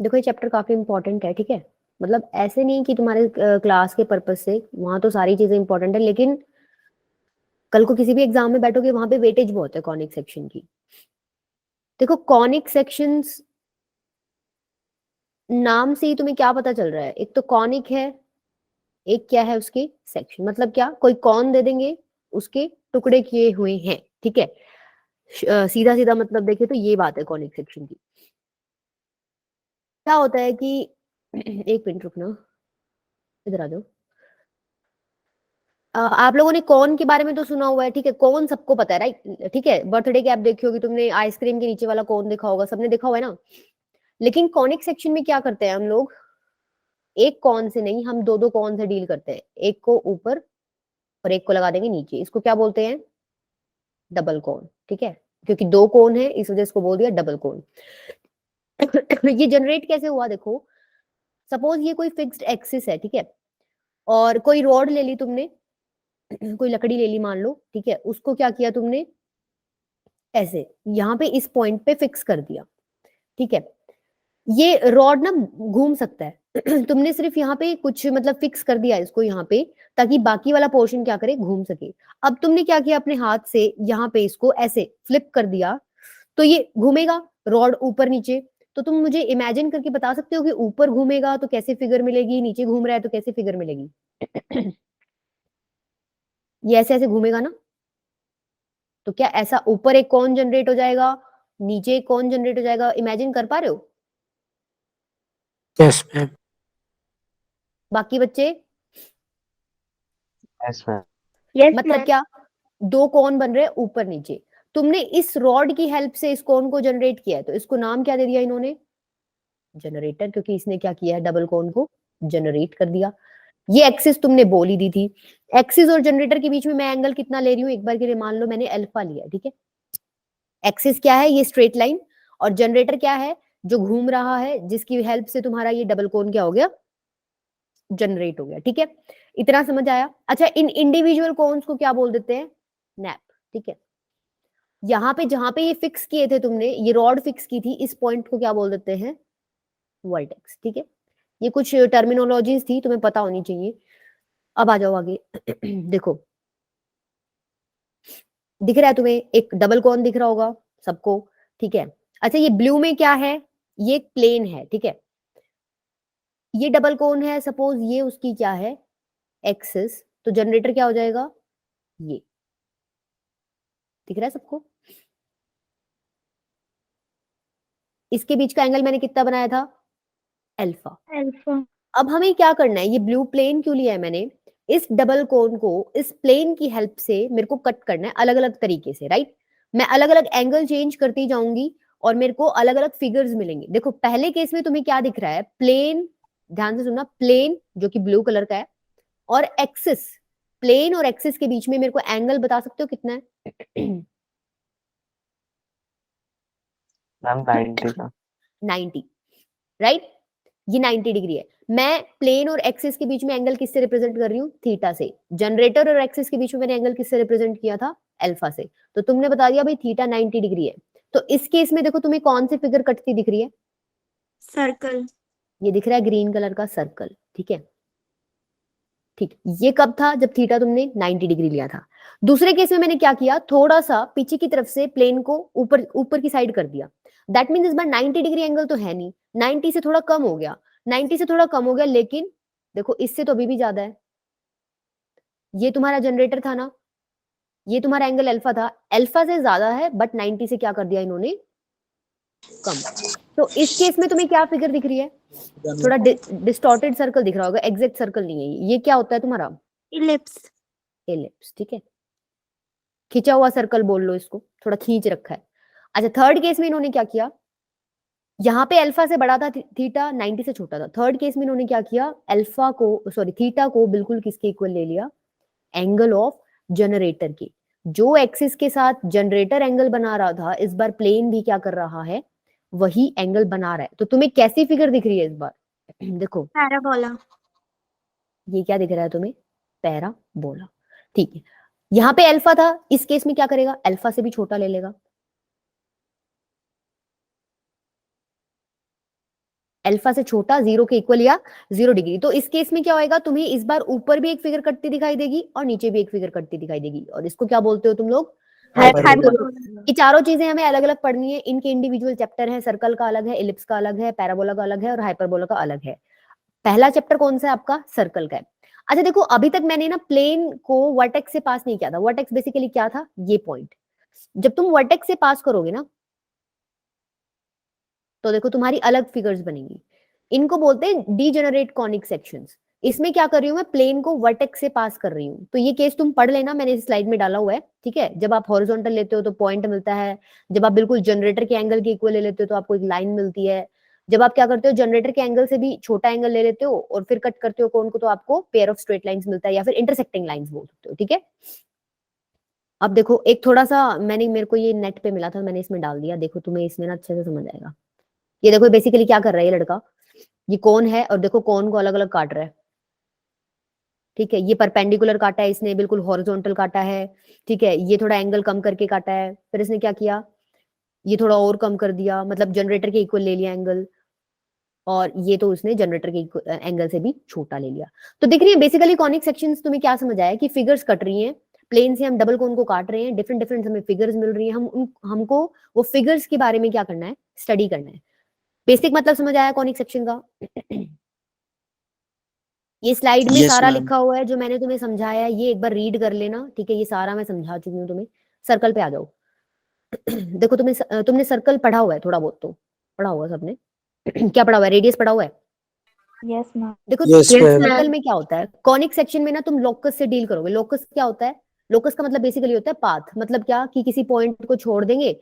देखो ये चैप्टर काफी इंपॉर्टेंट है, ठीक है। मतलब ऐसे नहीं कि तुम्हारे क्लास के पर्पज से, वहां तो सारी चीजें इंपॉर्टेंट है, लेकिन कल को किसी भी एग्जाम में बैठोगे वहां पे वेटेज बहुत है कॉनिक सेक्शन की। देखो कॉनिक सेक्शंस नाम से ही तुम्हें क्या पता चल रहा है, एक तो कॉनिक है, एक क्या है उसकी सेक्शन, मतलब क्या, कोई कॉन दे देंगे, उसके टुकड़े किए हुए हैं, ठीक है। सीधा सीधा मतलब देखे तो ये बात है कॉनिक सेक्शन की। क्या होता है कि एक मिनट रुकना, इधर आ जाओ। आप लोगों ने कॉर्न के बारे में तो सुना हुआ है, ठीक है, कॉर्न सबको पता है, राइट, ठीक है। बर्थडे के आप देखी होगी तुमने, आइसक्रीम के नीचे वाला कॉर्न देखा होगा, सबने देखा हुआ है ना। लेकिन कॉनिक सेक्शन में क्या करते हैं हम लोग, एक कॉर्न से नहीं, हम दो दो कॉर्न से डील करते हैं, एक को ऊपर और एक को लगा देंगे नीचे, इसको क्या बोलते हैं, डबल कॉर्न, ठीक है। क्योंकि दो कॉर्न है इस वजह से इसको बोल दिया डबल कॉर्न। ये जनरेट कैसे हुआ, देखो सपोज ये कोई फिक्स्ड एक्सिस है, ठीक है, और कोई रॉड ले ली तुमने, कोई लकड़ी ले ली मान लो, ठीक है, उसको क्या किया तुमने, ऐसे यहाँ पे इस पॉइंट पे फिक्स कर दिया, ठीक है। ये रॉड ना घूम सकता है। तुमने सिर्फ यहाँ पे कुछ मतलब फिक्स कर दिया इसको यहाँ पे, ताकि बाकी वाला पोर्शन क्या करे, घूम सके। अब तुमने क्या किया, अपने हाथ से यहाँ पे इसको ऐसे फ्लिप कर दिया, तो ये घूमेगा, रॉड ऊपर नीचे। तो तुम मुझे इमेजिन करके बता सकते हो कि ऊपर घूमेगा तो कैसे फिगर मिलेगी, नीचे घूम रहा है तो कैसे फिगर मिलेगी। ये ऐसे ऐसे घूमेगा ना, तो क्या ऐसा ऊपर एक कौन जनरेट हो जाएगा, नीचे एक कौन जनरेट हो जाएगा, इमेजिन कर पा रहे हो। Yes ma'am. बाकी बच्चे, यस मैम। यस मतलब मैम। क्या, दो कौन बन रहे हैं ऊपर नीचे, तुमने इस रॉड की हेल्प से इस कौन को जनरेट किया है, तो इसको नाम क्या दे दिया इन्होंने, जनरेटर, क्योंकि इसने क्या किया है, डबल कौन को जनरेट कर दिया। ये एक्सिस तुमने बोल ही दी थी। एक्सिस और जनरेटर के बीच में मैं एंगल कितना ले रही हूँ, एक बार के लिए मान लो मैंने अल्फा लिया, ठीक है। एक्सिस क्या है, ये स्ट्रेट लाइन, और जनरेटर क्या है, जो घूम रहा है, जिसकी हेल्प से तुम्हारा ये डबल कोन क्या हो गया, जनरेट हो गया, ठीक है। इतना समझ आया। अच्छा, इन इंडिविजुअल कोन्स को क्या बोल देते हैं, नैप, ठीक है। यहाँ पे जहां पे ये फिक्स किए थे तुमने, ये रॉड फिक्स की थी, इस पॉइंट को क्या बोल देते हैं, वर्टेक्स, ठीक है। ये कुछ टर्मिनोलॉजीज थी, तुम्हें पता होनी चाहिए। अब आ जाओ आगे। देखो, दिख रहा है तुम्हें, एक डबल कॉन दिख रहा होगा सबको, ठीक है। अच्छा, ये ब्लू में क्या है, ये एक प्लेन है, ठीक है। ये डबल कोन है, सपोज ये उसकी क्या है, एक्सिस, तो जनरेटर क्या हो जाएगा, ये दिख रहा है सबको। इसके बीच का एंगल मैंने कितना बनाया था, अल्फा। अल्फा। अब हमें क्या करना है, ये ब्लू प्लेन क्यों लिया है मैंने, इस डबल कोन को इस प्लेन की हेल्प से मेरे को कट करना है अलग अलग तरीके से, राइट। मैं अलग अलग एंगल चेंज करती जाऊंगी और मेरे को अलग अलग फिगर्स मिलेंगे। देखो पहले केस में तुम्हें क्या दिख रहा है, प्लेन, ध्यान से सुनना, प्लेन जो कि ब्लू कलर का है, और एक्सिस, प्लेन और एक्सिस के बीच में मेरे को एंगल बता सकते हो कितना है। मैम 90 का। 90, राइट। ये 90 डिग्री है। मैं प्लेन और एक्सिस के बीच में एंगल किससे रिप्रेजेंट कर रही हूँ, थीटा से। जनरेटर और एक्सिस के बीच में मैंने एंगल किससे रिप्रेजेंट किया था, अल्फा से। तो तुमने बता दिया भाई थीटा 90 डिग्री है। तो इस केस में देखो तुम्हें कौन सी फिगर कटती दिख रही है, सर्कल। ये दिख रहा है ग्रीन कलर का सर्कल, ठीक है। ठीक, ये कब था, जब थीटा तुमने 90 डिग्री लिया था। दूसरे केस में मैंने क्या किया, थोड़ा सा पीछे की तरफ से प्लेन को ऊपर ऊपर की साइड कर दिया। दैट मीन इस बार 90 डिग्री एंगल तो है नहीं, 90 से थोड़ा कम हो गया, 90 से थोड़ा कम हो गया, लेकिन देखो इससे तो अभी भी ज्यादा है। ये तुम्हारा जनरेटर था ना, ये तुम्हारा एंगल अल्फा था, अल्फा से ज्यादा है, बट 90 से क्या कर दिया इन्होंने, कम। तो इस केस में तुम्हें क्या फिगर दिख रही है, थोड़ा डिस्टॉर्टेड सर्कल दिख रहा होगा, एग्जैक्ट सर्कल नहीं है ये क्या होता है तुम्हारा, इलिप्स। एलिप्स, ठीक है। खिंचा हुआ सर्कल बोल लो इसको, थोड़ा खींच रखा है। अच्छा, थर्ड केस में इन्होंने क्या किया, यहाँ पे अल्फा से बड़ा था, थीटा 90 से छोटा था। थर्ड केस में इन्होंने क्या किया, अल्फा को, सॉरी थीटा को बिल्कुल किसके इक्वल ले लिया, एंगल ऑफ जनरेटर की। जो एक्सिस के साथ जनरेटर एंगल बना रहा था, इस बार प्लेन भी क्या कर रहा है, वही एंगल बना रहा है। तो तुम्हें कैसी फिगर दिख रही है इस बार, देखो पैराबोला। ये क्या दिख रहा है तुम्हें, पैराबोला, ठीक है। यहाँ पे अल्फा था, इस केस में क्या करेगा, अल्फा से भी छोटा ले लेगा। अल्फा से छोटा, 0 के इक्वल या 0 डिग्री। तो इस केस में क्या होएगा, तुम्हें इस बार ऊपर भी एक फिगर कटती दिखाई देगी और नीचे भी एक फिगर कटती दिखाई देगी, और इसको क्या बोलते हो तुम लोग, हाइपरबोला। ये चारों चीजें हमें अलग अलग पढ़नी है, इनके इंडिविजुअल चैप्टर है, सर्कल का अलग है, इलिप्स का अलग है, पैराबोला का अलग है और हाइपरबोला का अलग है। पहला चैप्टर कौन सा है आपका, सर्कल का है। अच्छा देखो, अभी तक मैंने ना प्लेन को वर्टेक्स से पास नहीं किया था। वर्टेक्स बेसिकली क्या था, ये पॉइंट। जब तुम वर्टेक्स से पास करोगे ना, तो देखो तुम्हारी अलग फिगर्स बनेंगी। इनको बोलते हैं डीजेनरेट कॉनिक सेक्शंस। इसमें क्या कर रही हूं मैं, प्लेन को वर्टेक्स से पास कर रही हूँ। तो ये केस तुम पढ़ लेना, मैंने इस स्लाइड में डाला हुआ है, ठीक है। जब आप हॉरिजॉन्टल लेते हो तो पॉइंट मिलता है, जब आप बिल्कुल जनरेटर के एंगल के इक्वल ले लेते हो तो आपको एक लाइन मिलती है, जब आप क्या करते हो, जनरेटर के एंगल से भी छोटा एंगल ले लेते हो और फिर कट करते हो कोण को, तो आपको पेयर ऑफ स्ट्रेट लाइंस मिलता है, या फिर इंटरसेक्टिंग लाइंस बोल सकते हो, ठीक है। अब देखो, एक थोड़ा सा मेरे को ये नेट पे मिला था, मैंने इसमें डाल दिया, देखो तुम्हें इसमें ना अच्छे से समझ आएगा। ये देखो बेसिकली क्या कर रहा है ये लड़का, ये कौन है और देखो कौन को अलग अलग काट रहा है, ठीक है। ये परपेंडिकुलर काटा है इसने, बिल्कुल हॉरिजॉन्टल काटा है, ठीक है। ये थोड़ा एंगल कम करके काटा है, फिर इसने क्या किया, ये थोड़ा और कम कर दिया, मतलब जनरेटर के इक्वल ले लिया एंगल, और ये तो उसने जनरेटर के एंगल से भी छोटा ले लिया। तो दिख रही है बेसिकली कॉनिक सेक्शंस, तुम्हें क्या समझ आया कि फिगर्स कट रही हैं, प्लेन से हम डबल कोन को काट रहे हैं, डिफरेंट डिफरेंट हमें फिगर्स मिल रही हैं, हमको वो फिगर्स के बारे में क्या करना है, स्टडी करना है। बेसिक मतलब समझ आया कॉनिक सेक्शन का। ये स्लाइड में सारा लिखा हुआ है जो मैंने तुम्हें समझाया है, ये एक बार रीड कर लेना, ठीक है। ये सारा मैं समझा चुकी हूँ तुम्हें। सर्कल पे आ जाओ। देखो तुमने सर्कल पढ़ा हुआ है, थोड़ा बहुत तो पढ़ा हुआ सबने। क्या पढ़ा हुआ है, रेडियस पढ़ा हुआ है। Yes ma'am. देखो Yes, ma'am. सर्कल में क्या होता है, कॉनिक सेक्शन में ना तुम लोकस से डील करोगे। लोकस क्या होता है, लोकस का मतलब बेसिकली होता है पाथ। मतलब क्या कि किसी पॉइंट को छोड़ देंगे,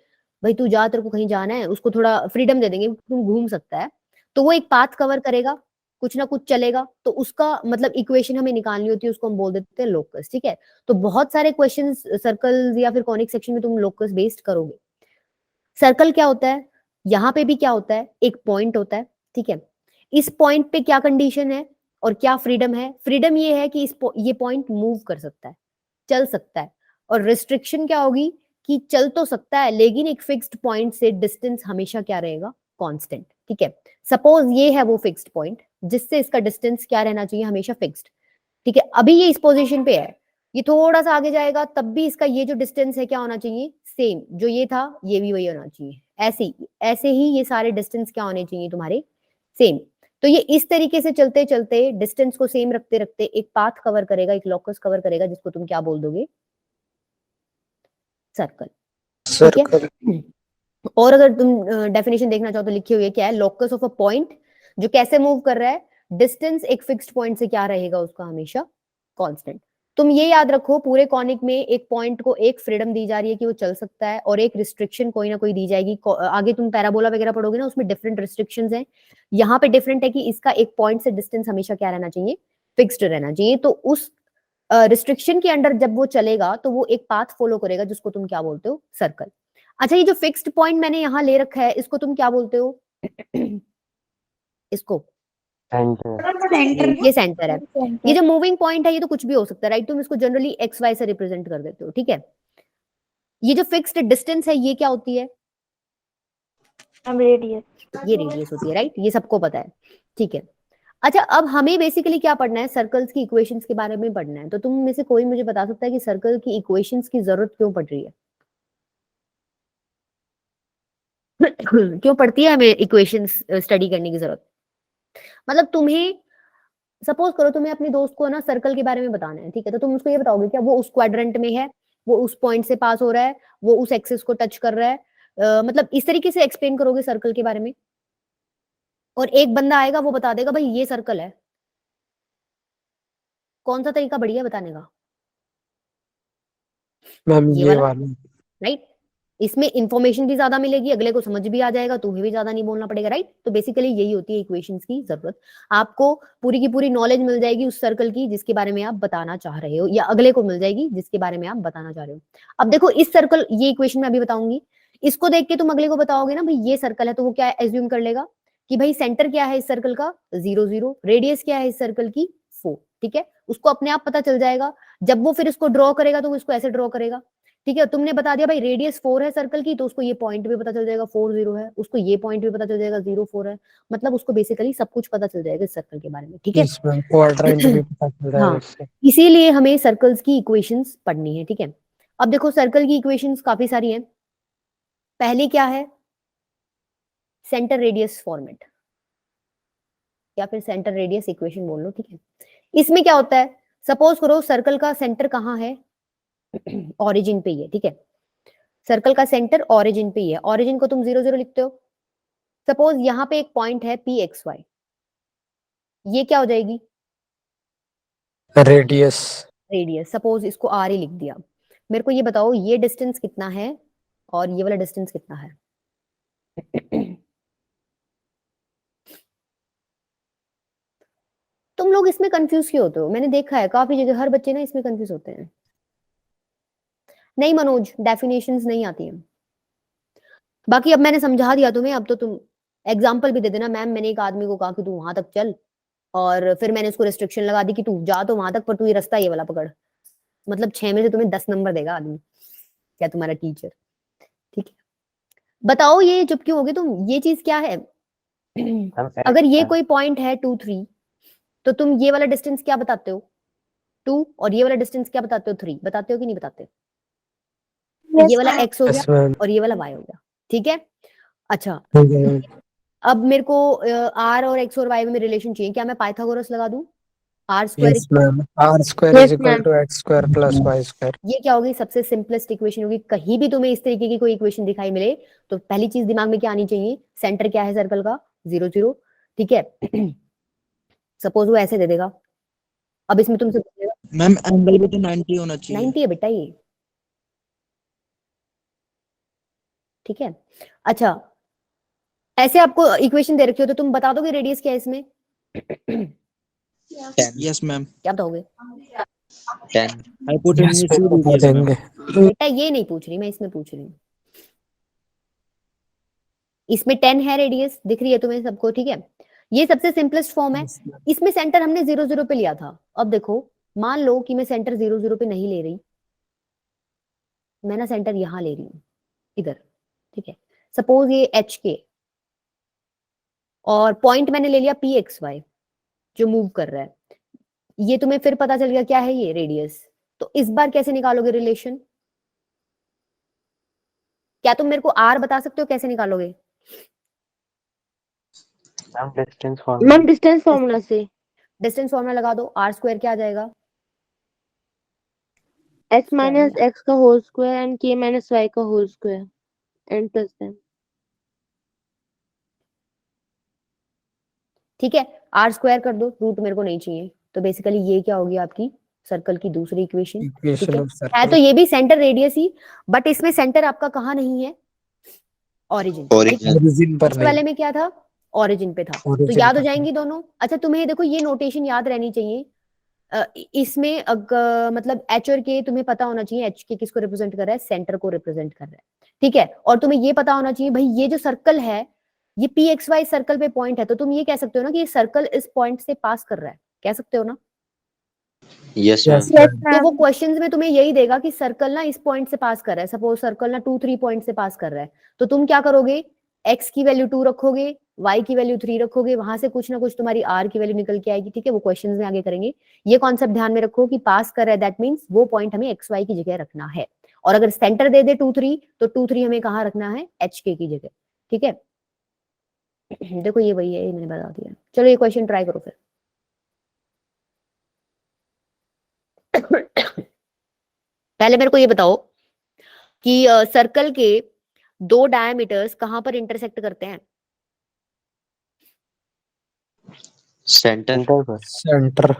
भाई तू जा, तेरे को कहीं जाना है, उसको थोड़ा फ्रीडम दे देंगे, तुम घूम सकता है, तो वो एक पाथ कवर करेगा, कुछ ना कुछ चलेगा, तो उसका मतलब इक्वेशन हमें निकालनी होती है, उसको हम बोल देते हैं लोकस, ठीक है। तो बहुत सारे क्वेश्चन सर्कल या फिर कॉनिक सेक्शन में तुम लोकस बेस्ड करोगे। सर्कल क्या होता है, यहाँ पे भी क्या होता है, एक पॉइंट होता है, ठीक है। इस पॉइंट पे क्या कंडीशन है और क्या फ्रीडम है, फ्रीडम ये है कि ये पॉइंट मूव कर सकता है, चल सकता है, और रिस्ट्रिक्शन क्या होगी कि चल तो सकता है लेकिन एक फिक्स्ड पॉइंट से डिस्टेंस हमेशा क्या रहेगा, कांस्टेंट, ठीक है। सपोज ये है वो फिक्स्ड पॉइंट जिससे इसका डिस्टेंस क्या रहना चाहिए, हमेशा फिक्स्ड, ठीक है। अभी ये इस पोजीशन पे है, ये थोड़ा सा आगे जाएगा तब भी इसका ये जो डिस्टेंस है क्या होना चाहिए, सेम। जो ये था ये भी वही होना चाहिए, ऐसे ही ये सारे डिस्टेंस क्या होने चाहिए तुम्हारे, सेम। तो ये इस तरीके से चलते चलते डिस्टेंस को सेम रखते रखते एक पाथ कवर करेगा, एक लोकस कवर करेगा, जिसको तुम क्या बोल दोगे, सर्कल, ठीक है। Circle. और अगर तुम डेफिनेशन देखना चाहो तो लिखी हुई है, क्या है, लोकस ऑफ अ पॉइंट जो कैसे मूव कर रहा है, डिस्टेंस एक फिक्स्ड पॉइंट से क्या रहेगा उसका, हमेशा कांस्टेंट। तुम ये याद रखो, पूरे कॉनिक में एक पॉइंट को एक फ्रीडम दी जा रही है कि वो चल सकता है, और एक रिस्ट्रिक्शन कोई ना कोई दी जाएगी। आगे तुम पैराबोला वगैरह पढ़ोगे ना, उसमें डिफरेंट रिस्ट्रिक्शंस हैं। यहाँ पे डिफरेंट है कि इसका एक पॉइंट से डिस्टेंस हमेशा क्या रहना चाहिए, फिक्स्ड रहना चाहिए। तो उस रिस्ट्रिक्शन के अंडर जब वो चलेगा तो वो एक पाथ फॉलो करेगा, जिसको तुम क्या बोलते हो, सर्कल। अच्छा, ये जो फिक्स्ड पॉइंट मैंने यहाँ ले रखा है, इसको तुम क्या बोलते हो, इसको, सेंटर। ये सेंटर है। ये जो मूविंग पॉइंट है ये तो कुछ भी हो सकता है, राइट। तुम इसको जनरली एक्स वाई से रिप्रेजेंट कर देते हो, ठीक है। ये जो फिक्स्ड डिस्टेंस है ये क्या होती है, रेडियस। ये रेडियस होती है, राइट। ये सबको पता है, ठीक है। अच्छा, अब हमें बेसिकली क्या पढ़ना है, सर्कल्स की इक्वेशंस के बारे में पढ़ना है। तो तुम में से कोई मुझे बता सकता है कि सर्कल की इक्वेशंस की जरूरत क्यों पड़ रही है? क्यों पड़ती है हमें इक्वेशंस स्टडी करने की जरूरत? मतलब तुम्हें सपोज करो तुम्हें अपने दोस्त को ना सर्कल के बारे में बताना है, ठीक है। तो तुम उसको ये बताओगे क्या वो उस क्वाड्रेंट में है, वो उस पॉइंट से पास हो रहा है, वो उस एक्सिस को टच कर रहा है, मतलब इस तरीके से एक्सप्लेन करोगे सर्कल के बारे में। और एक बंदा आएगा वो बता देगा भाई ये सर्कल है। कौन सा तरीका बढ़िया बताने का? मैम ये ये वाला, वाला. राइट। इसमें इंफॉर्मेशन भी ज्यादा मिलेगी, अगले को समझ भी आ जाएगा, तुम्हें भी ज्यादा नहीं बोलना पड़ेगा, राइट। तो बेसिकली यही होती है इक्वेशंस की जरूरत। आपको पूरी की पूरी नॉलेज मिल जाएगी उस सर्कल की जिसके बारे में आप बताना चाह रहे हो, या अगले को मिल जाएगी जिसके बारे में आप बताना चाह रहे हो। अब देखो इस सर्कल, ये इक्वेशन मैं अभी बताऊंगी, इसको देख के तुम अगले को बताओगे ना भाई ये सर्कल है, तो वो क्या एज्यूम कर लेगा कि भाई सेंटर क्या है इस सर्कल का, 0 0, रेडियस क्या है इस सर्कल की, 4, ठीक है। उसको अपने आप पता चल जाएगा। जब वो फिर इसको ड्रॉ करेगा तो वो इसको ऐसे ड्रॉ करेगा, ठीक है, तुमने बता दिया भाई रेडियस 4 है सर्कल की, तो उसको ये पॉइंट भी पता चल जाएगा 4 0 है, उसको ये पॉइंट भी पता चल जाएगा 0 4 है, मतलब उसको बेसिकली सब कुछ पता चल जाएगा इस सर्कल के बारे में। ठीक है, यस मैम, क्वाड्रेंट भी पता चल जाएगा हाँ, इससे। इसीलिए हमें सर्कल्स की इक्वेशंस पढ़नी है। ठीक है, अब देखो सर्कल की इक्वेशंस काफी सारी हैं। पहली क्या है, सेंटर रेडियस फॉर्मेट, या फिर सेंटर रेडियस इक्वेशन बोल लो। ठीक है, इसमें क्या होता है, सपोज करो सर्कल का सेंटर कहाँ है, ओरिजिन पे ही है। ठीक है, सर्कल का सेंटर ओरिजिन पे ही है, ओरिजिन को तुम 0 0 लिखते हो। सपोज यहाँ पे एक पॉइंट है पी एक्स वाई, ये क्या हो जाएगी, रेडियस। रेडियस। सपोज इसको आर ही लिख दिया। मेरे को ये बताओ ये डिस्टेंस कितना है और ये वाला डिस्टेंस कितना है। तुम लोग इसमें कंफ्यूज क्यों होते हो, मैंने देखा है काफी जगह हर बच्चे ना इसमें कंफ्यूज होते हैं। नहीं मनोज, डेफिनेशंस नहीं आती हैं। बाकी अब मैंने समझा दिया तुम्हें, अब तो तुम एग्जाम्पल भी दे देना, मैम मैंने एक आदमी को कहा कि तू वहां तक चल, और फिर मैंने उसको रिस्ट्रिक्शन लगा दी कि तू जा तो वहां तक, पर तू ये रास्ता ये वाला पकड़। मतलब 6 में से तुम्हें 10 नंबर देगा आदमी, क्या तुम्हारा टीचर। ठीक है, बताओ ये चुप क्यों हो गए तुम, ये चीज क्या है। अगर ये कोई पॉइंट है 2 3, तो तुम ये वाला डिस्टेंस क्या बताते हो 2, और ये वाला डिस्टेंस क्या बताते हो 3, बताते हो कि नहीं बताते। ये वाला x हो यस गया मैम। और ये वाला y हो गया। ठीक है, अच्छा ठीक है मैम। अब मेरे को r और x और y में रिलेशन चाहिए, क्या मैं पाइथागोरस लगा दूं, r square. Yes ma'am, R square Yes, is equal ma'am. To X square plus Y square. ये क्या होगी, सबसे सिंपलेस्ट इक्वेशन होगी। कहीं भी तुम्हें इस तरीके की कोई इक्वेशन दिखाई मिले तो पहली चीज दिमाग में क्या आनी चाहिए, सेंटर क्या है सर्कल का, 0 0। ठीक है, सपोज वो ऐसे दे देगा, अब इसमें तुमसे पूछेगा मैम एंगल भी तो 90 होना चाहिए। 90 है बेटा ये। ठीक है, अच्छा ऐसे आपको इक्वेशन दे रखी हो तो तुम बता दोगे रेडियस क्या है इसमें। क्या यस मैम। बताओगे, 10 यस हाइपोटेन्यूज मैम, बता रेडियस मैम। देंगे। बेटा ये नहीं पूछ रही मैं, इसमें पूछ रही हूँ। इसमें 10 है रेडियस, दिख रही है तुम्हें सबको। ठीक है, ये सबसे सिंपलेस्ट फॉर्म है। Yes ma'am. इसमें सेंटर हमने 0 0 पे लिया था। अब देखो मान लो कि मैं सेंटर 0 0 पे नहीं ले रही, मैं ना सेंटर यहां ले रही हूँ, इधर। ठीक है, सपोज ये एच के, और पॉइंट मैंने ले लिया पी एक्स वाई जो मूव कर रहा है, ये तुम्हें फिर पता चल गया क्या है ये रेडियस। तो इस बार कैसे निकालोगे रिलेशन, क्या तुम मेरे को आर बता सकते हो कैसे निकालोगे। Ma'am distance ma'am formula. Distance formula से डिस्टेंस फॉर्मूला लगा दो, आर स्क्वायर क्या आ जाएगा, x माइनस एक्स का whole square and k minus y का whole square and plus then. ठीक है, आर स्क्वायर कर दो, रूट मेरे को नहीं चाहिए, तो बेसिकली ये क्या होगी आपकी सर्कल की दूसरी इक्वेशन। ठीक इक्वेशन है, ऑफ है सर्कल। तो ये भी सेंटर रेडियस ही, बट इसमें सेंटर आपका कहाँ नहीं है, ओरिजिन। ओरिजिन। ओरिजिन पर इस नहीं, वाले में क्या था, ओरिजिन पे था, तो ओरिजिन याद हो पर नहीं। जाएंगी दोनों। अच्छा तुम्हें देखो ये नोटेशन याद रहनी चाहिए, इसमें मतलब एच और के तुम्हें पता होना चाहिए, एच के किसको रिप्रेजेंट कर रहा है, सेंटर को रिप्रेजेंट कर रहा है। ठीक है, और तुम्हें ये पता होना चाहिए भाई ये जो सर्कल है ये पी एक्स वाई सर्कल पे पॉइंट है, तो तुम ये कह सकते हो ना कि ये सर्कल इस पॉइंट से पास कर रहा है, कह सकते हो ना। Yes yes ma'am. मैम। तो वो क्वेश्चंस में तुम्हें यही देगा कि सर्कल ना इस पॉइंट से पास कर रहा है, सपोज सर्कल ना 2 3 पॉइंट से पास कर रहा है, तो तुम क्या करोगे, x की वैल्यू 2 रखोगे, y की वैल्यू 3 रखोगे, वहां से कुछ ना कुछ तुम्हारी r की वैल्यू निकल के आएगी। ठीक है, वो क्वेश्चंस में आगे करेंगे। ये कॉन्सेप्ट ध्यान में रखो कि पास कर रहा है दैट मींस वो पॉइंट हमें x y की जगह रखना है, और अगर सेंटर दे दे 2 3 तो 2 3 हमें कहाँ रखना है, एच के की जगह। ठीक है, देखो ये वही है, ये मैंने बता दिया। चलो ये क्वेश्चन ट्राई करो फिर। पहले मेरे को ये बताओ कि सर्कल के दो डायमीटर्स कहां पर इंटरसेक्ट करते हैं, सेंटर। सेंटर पर। सेंटर।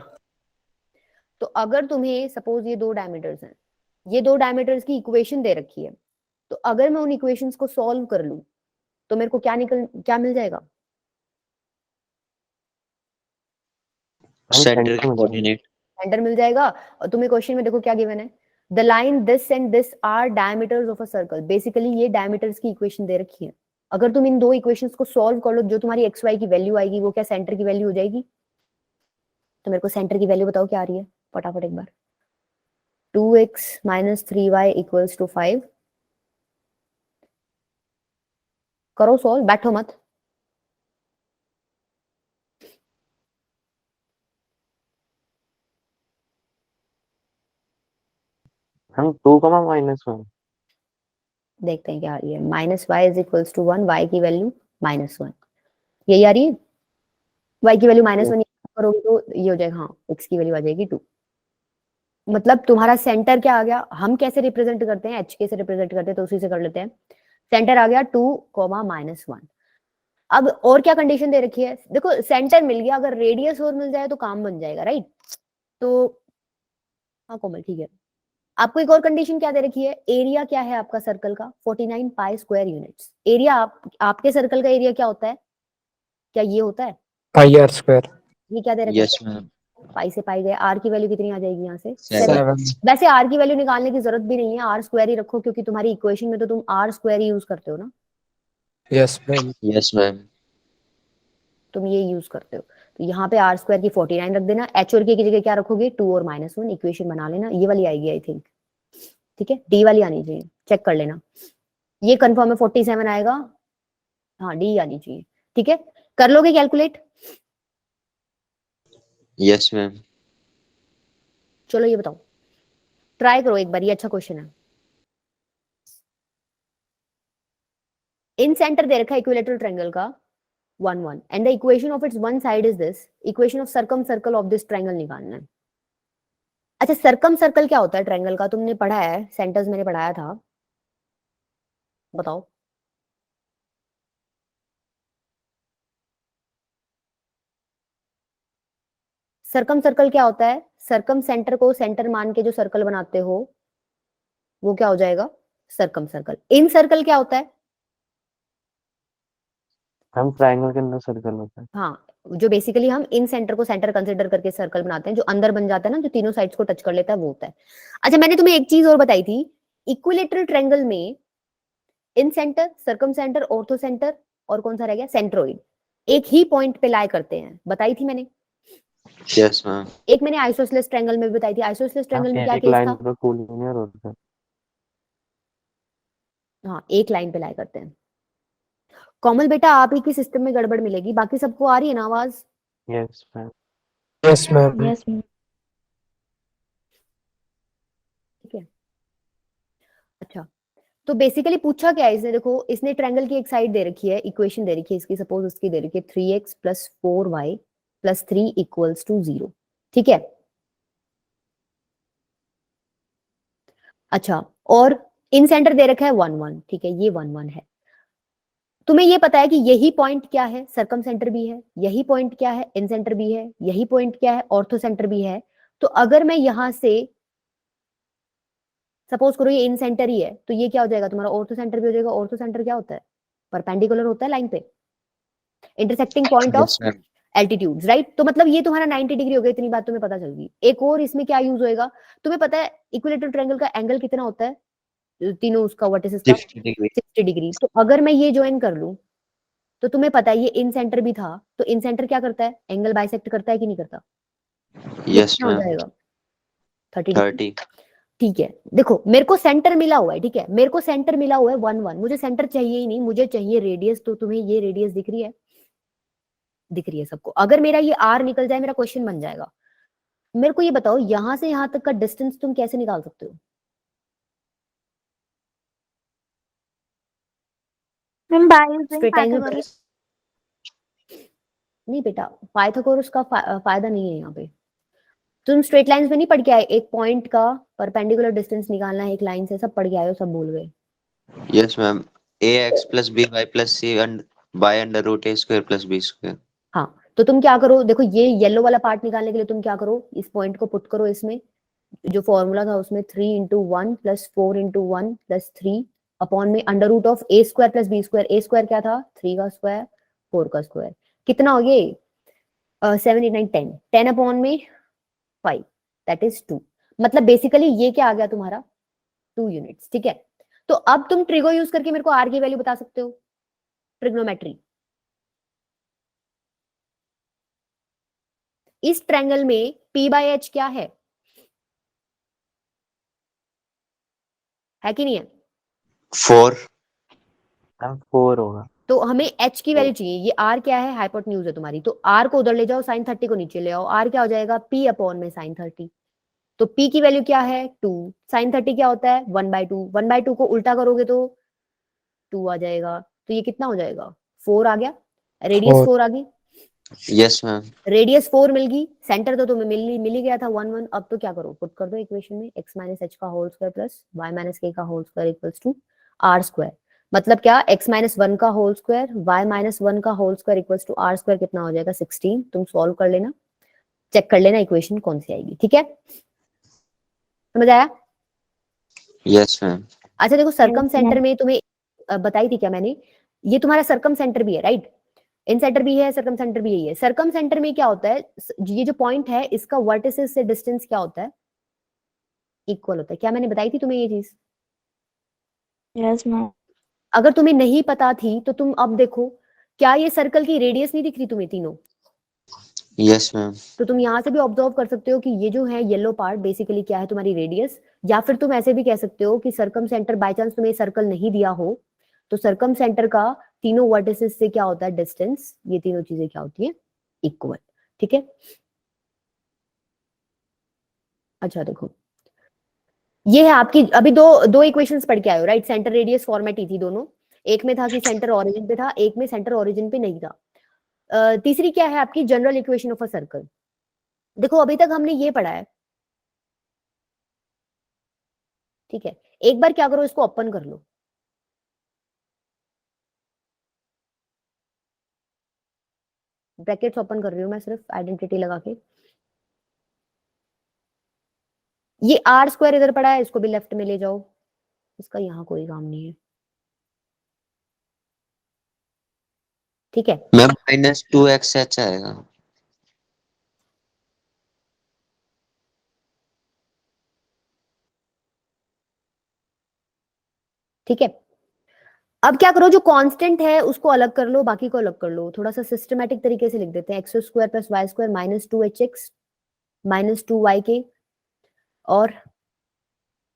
तो अगर तुम्हें सपोज ये दो डायमीटर्स हैं, ये दो डायमीटर्स की इक्वेशन दे रखी है, तो अगर मैं उन इक्वेशंस को सॉल्व कर लूं तो मेरे को क्या मिल जाएगा, सेंटर के कोऑर्डिनेट। सेंटर मिल जाएगा। और तुम्हें क्वेश्चन में देखो क्या गिवन है, the line this and this are diameters of a circle, basically ये डायमीटर्स की इक्वेशन दे रखी है। अगर तुम इन दो इक्वेशंस को सॉल्व कर लो, जो तुम्हारी एक्स वाई की वैल्यू आएगी वो क्या सेंटर की वैल्यू हो जाएगी। तो मेरे को सेंटर की वैल्यू बताओ क्या आ रही है फटाफट एक बार। 2x minus 3y equals to 5. करो सॉल्व, बैठो मत। हम 2, देखते हैं क्या आ रही है। Minus Y is equals to 1, Y की वैल्यू -1, यही आ रही है। वाई की वैल्यू -1 करोगे तो ये हो जाएगा, हाँ एक्स की वैल्यू आ जाएगी 2। मतलब तुम्हारा सेंटर क्या आ गया, हम कैसे रिप्रेजेंट करते हैं, एच के से रिप्रेजेंट करते हैं, तो उसी से कर लेते हैं। सेंटर आ गया 2, -1। अब और क्या कंडीशन दे रखी है, देखो सेंटर मिल गया, अगर रेडियस और मिल जाए तो काम बन जाएगा, राइट। तो हाँ कोमल ठीक है। आपको एक और कंडीशन क्या दे रखी है, एरिया क्या है आपका सर्कल का, 49 पाई स्क्वायर यूनिट्स। एरिया आपके सर्कल का एरिया क्या होता है, क्या ये होता है, पाई आर स्क्वायर। ये क्या दे रखा यस है, मैम। पाई से पाई गए, आर की वैल्यू कितनी आ जाएगी यहाँ से 7। 7। वैसे आर की वैल्यू निकालने की जरूरत भी नहीं है, आर स्क्वायर ही रखो, क्योंकि तुम्हारी इक्वेशन में तो तुम आर स्क्वायर ही यूज करते हो ना, यस मैम। Yes ma'am. तुम ये यूज करते हो। तो यहाँ पे आर स्क्वायर की 49 रख देना, एच और के की जगह क्या रखोगे, 2 और -1, इक्वेशन बना लेना, ये वाली आएगी आई थिंक। ठीक है, डी वाली आनी चाहिए, चेक कर लेना। ये कंफर्म है 47 आएगा, हाँ डी आनी चाहिए। ठीक है, कर लोगे कैलकुलेट। Yes ma'am. चलो ये बताओ, ट्राई करो एक बार, ये अच्छा क्वेश्चन है। इन सेंटर दे रखा है इक्विलेटरल ट्रायंगल का 1 1 and the equation of its one side is this, equation of circum circle of this triangle निकालना है। अच्छा सर्कम सर्कल क्या होता है ट्रायंगल का, तुमने पढ़ा है, सेंटर्स मैंने पढ़ाया था, बताओ। सर्कम सर्कल क्या होता है, सर्कम सेंटर को सेंटर मान के जो सर्कल बनाते हो वो क्या हो जाएगा, सर्कम सर्कल। इन सर्कल क्या होता है, हम ट्रायंगल के अंदर सर्कल होता है। हाँ जो बेसिकली हम इन सेंटर को सेंटर कंसिडर करके सर्कल बनाते हैं, जो अंदर बन जाता है ना, जो तीनों साइड्स को टच कर लेता है, वो होता है। अच्छा मैंने तुम्हें एक चीज और बताई थी, इक्विलेटरल ट्रायंगल में incentre, circumcentre, orthocentre और कौन सा रह गया, सेंट्रोइड, एक ही पॉइंट पे लाई करते हैं, बताई थी मैंने। Yes ma'am. एक मैंने आइसोसेलेस ट्रायंगल में भी बताई थी, आइसोसेलेस ट्रायंगल में क्या एक केस लाइन था, पर कोलिनियर होता है। हाँ एक लाइन पे लाई करते हैं। कोमल बेटा आप ही की सिस्टम में गड़बड़ मिलेगी, बाकी सबको आ रही है ना आवाज। Yes ma'am. Yes ma'am. Yes, ma'am. ठीक है, अच्छा तो बेसिकली पूछा क्या है इसने, देखो इसने ट्रायंगल की एक साइड दे रखी है, इक्वेशन दे रखी है इसकी, सपोज उसकी दे रखी है 3x + 4y + 3 = 0। ठीक है, अच्छा और इन सेंटर दे रखा है 1 1, ठीक है ये 1 1 है। तुम्हें ये पता है कि यही पॉइंट क्या है, सर्कम सेंटर भी है, यही पॉइंट क्या है, इन सेंटर भी है, यही पॉइंट क्या है, ऑर्थो सेंटर भी है। तो अगर मैं यहां से सपोज करो ये इन सेंटर ही है, तो ये क्या हो जाएगा तुम्हारा, ऑर्थो सेंटर भी हो जाएगा। ऑर्थो सेंटर क्या होता है, परपेंडिकुलर होता है लाइन पे, intersecting point of yes ma'am. Altitudes, right. तो मतलब ये तुम्हारा 90 डिग्री हो गया, इतनी बात तुम्हें पता चल गई। एक और इसमें क्या यूज होएगा, तुम्हें पता है इक्विलेटरल ट्रायंगल का एंगल कितना होता है, तीनों उसका वर्टिसेस का 60 डिग्री। 60 डिग्री। तो अगर मैं ये ज्वाइन कर लूं, तो तुम्हें पता है ये इन सेंटर भी था, तो इन सेंटर क्या करता है, एंगल बाइसेक्ट करता है कि नहीं करता, ये यस कितना हो मैम। जाएगा 30 डिग्री। 30। ठीक है, देखो मेरे को सेंटर मिला हुआ है, ठीक है मेरे को सेंटर मिला हुआ है 1 1, मुझे सेंटर चाहिए ही नहीं, मुझे चाहिए रेडियस। तो तुम्हें ये रेडियस दिख रही है, दिख रही है सबको। अगर मेरा ये आर निकल जाए, मेरा क्वेश्चन बन जाएगा। मेरे को ये बताओ यहां से यहां तक का डिस्टेंस तुम कैसे निकाल सकते हो, Ma'am, by using straight line में। Pythagoras. नहीं बेटा, पाइथागोरस का फायदा नहीं है यहाँ पे। तुम स्ट्रेट लाइंस में नहीं पढ़ के आए, एक पॉइंट का परपेंडिकुलर डिस्टेंस निकालना है एक लाइन से, सब पढ़ के आए हो, सब भूल गए। Yes ma'am. ax + by + c by √a² + b²। हाँ तो तुम क्या करो, देखो ये येलो वाला पार्ट निकालने के लिए तुम क्या करो, इस पॉइंट को पुट करो इसमें, जो फॉर्मूला था उसमें 3 × 1 + 4 × 1 + 3 अपॉन में √(a² + b²। a स्क्वायर क्या था, 3 का स्क्वायर 4 का स्क्वायर, कितना हो गया 7 8 9 10, 10 अपॉन में 5 दैट इज 2। मतलब बेसिकली ये क्या आ गया तुम्हारा 2 यूनिट्स। ठीक है, तो अब तुम ट्रिगो यूज करके मेरे को आर की वैल्यू बता सकते हो, ट्रिग्नोमेट्री। इस ट्रायंगल में P/H क्या है, है कि नहीं है? 4 मैम 4 होगा। तो हमें h की वैल्यू चाहिए, ये r क्या है, हाइपोटेन्यूज है तुम्हारी, तो r को उधर ले जाओ, sin 30 को नीचे ले आओ, r क्या हो जाएगा, p अपॉन में sin 30। तो p की वैल्यू क्या है 2, sin 30 क्या होता है 1/2, 1/2 को उल्टा करोगे तो 2 आ जाएगा, तो ये कितना हो जाएगा 4 आ गया, रेडियस 4 4 आ गई, यस मैम। रेडियस 4 मिल गई, सेंटर तो तुम्हें मिल ही गया था 1 1। अब तो क्या करो, पुट कर दो इक्वेशन में x माइनस h का whole square plus y minus k का whole square equals to r square. मतलब क्या, x माइनस 1 का होल स्क्वायर y माइनस 1 का whole square equals to r square कितना हो जाएगा 16। तुम सॉल्व कर लेना, चेक कर लेना इक्वेशन कौन सी आएगी, ठीक है, समझ आया? Yes ma'am. अच्छा देखो, सरकम Yes, सेंटर ma'am. में तुम्हें बताई थी क्या मैंने, ये तुम्हारा सरकम सेंटर भी है, राइट, इन सेंटर भी है, सरकम सेंटर भी यही है। सरकम सेंटर में क्या होता है, ये जो पॉइंट है इसका वर्टिसेस से डिस्टेंस क्या होता है, इक्वल होता है। क्या मैंने बताई थी तुम्हें ये चीज? Yes, ma'am. अगर तुम्हें नहीं पता थी तो तुम अब देखो, क्या ये सर्कल की रेडियस नहीं दिख रही तुम्हें तीनों? Yes ma'am. तो तुम यहाँ से भी ऑब्जर्व कर सकते हो कि ये जो है येलो पार्ट बेसिकली क्या है, तुम्हारी रेडियस। या फिर तुम ऐसे भी कह सकते हो कि सरकम सेंटर, बाय चांस तुम्हें सर्कल नहीं दिया हो तो सरकम सेंटर का तीनों वर्टिसेस से क्या होता है डिस्टेंस, ये तीनों चीजें क्या होती है इक्वल, ठीक है। अच्छा देखो, ये है आपकी, अभी दो दो इक्वेशंस पढ़ के आए हो, राइट, सेंटर रेडियस फॉर्मेट ही थी दोनों, एक में था कि सेंटर ओरिजिन पे था, एक में सेंटर ओरिजिन पे नहीं था। तीसरी क्या है आपकी, general equation of a circle. देखो अभी तक हमने ये पढ़ा है, ठीक है, एक बार क्या करो, इसको ओपन कर लो, ब्रैकेट्स ओपन कर रही हूं मैं सिर्फ आइडेंटिटी लगा के। ये आर स्क्वायर इधर पड़ा है, इसको भी लेफ्ट में ले जाओ, इसका यहाँ कोई काम नहीं है, ठीक है। मैम -2xh आएगा। ठीक है, अब क्या करो, जो कांस्टेंट है उसको अलग कर लो, बाकी को अलग कर लो, थोड़ा सा सिस्टमैटिक तरीके से लिख देते हैं, X square plus Y square minus 2hx minus 2yk और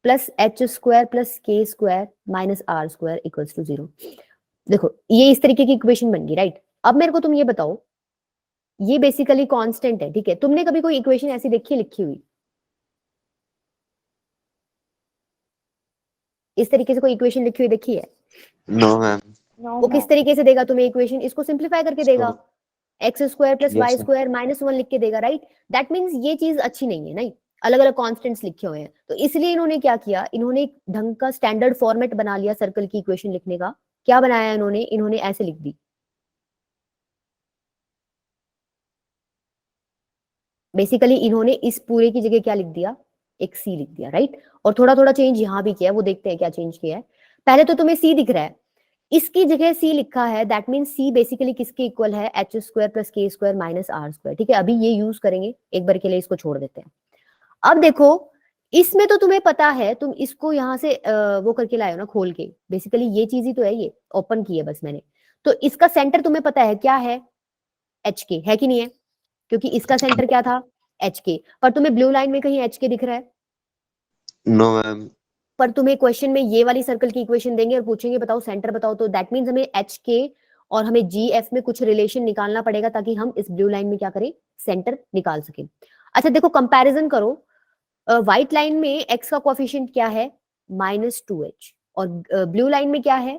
plus H square plus K square minus R square equals to 0। देखो ये इस तरीके की इक्वेशन बन गई, राइट। अब मेरे को तुम ये बताओ, ये बेसिकली कांस्टेंट है, ठीक है, तुमने कभी कोई इक्वेशन ऐसी देखी है लिखी हुई, इस तरीके से कोई इक्वेशन लिखी हुई देखी है? No ma'am. No, वो किस तरीके से देगा तुम्हें इक्वेशन, इसको सिंप्लीफाई करके देगा, X square plus Y yes square minus 1 लिख के देगा, राइट। दैट मीन्स ये चीज अच्छी नहीं है, नहीं, अलग अलग कॉन्स्टेंट्स लिखे हुए हैं, तो इसलिए इन्होंने क्या किया, इन्होंने एक ढंग का स्टैंडर्ड फॉर्मेट बना लिया सर्कल की इक्वेशन लिखने का। क्या बनाया इन्होंने, इन्होंने ऐसे लिख दी, बेसिकली इन्होंने इस पूरे की जगह क्या लिख दिया, एक सी लिख दिया, राइट। और थोड़ा थोड़ा चेंज यहाँ भी किया है, वो देखते हैं क्या चेंज किया है। पहले तो तुम्हें सी दिख रहा है, इसकी जगह सी लिखा है, दैट मीन सी बेसिकली किसके इक्वल है, H square plus K square minus R square, ठीक है। अभी ये यूज करेंगे एक बार के लिए, इसको छोड़ देते हैं। अब देखो, इसमें तो तुम्हें पता है, तुम इसको यहाँ से वो करके लाए हो ना खोल के, बेसिकली ये चीज ही तो है, ये ओपन की है बस मैंने। तो इसका सेंटर तुम्हें पता है क्या है, एच के, है कि नहीं है, क्योंकि इसका सेंटर क्या था एच के। पर तुम्हें ब्लू लाइन में कहीं एच के दिख रहा है? No ma'am. पर तुम्हें क्वेश्चन में ये वाली सर्कल की इक्वेशन देंगे और पूछेंगे बताओ सेंटर बताओ, तो दैट मीन्स हमें एच के और हमें जी एफ में कुछ रिलेशन निकालना पड़ेगा ताकि हम इस ब्लू लाइन में क्या करें, सेंटर निकाल सकें। अच्छा देखो, कंपैरिजन करो, व्हाइट लाइन में एक्स का कोएफिशिएंट क्या है -2h और ब्लू लाइन में क्या है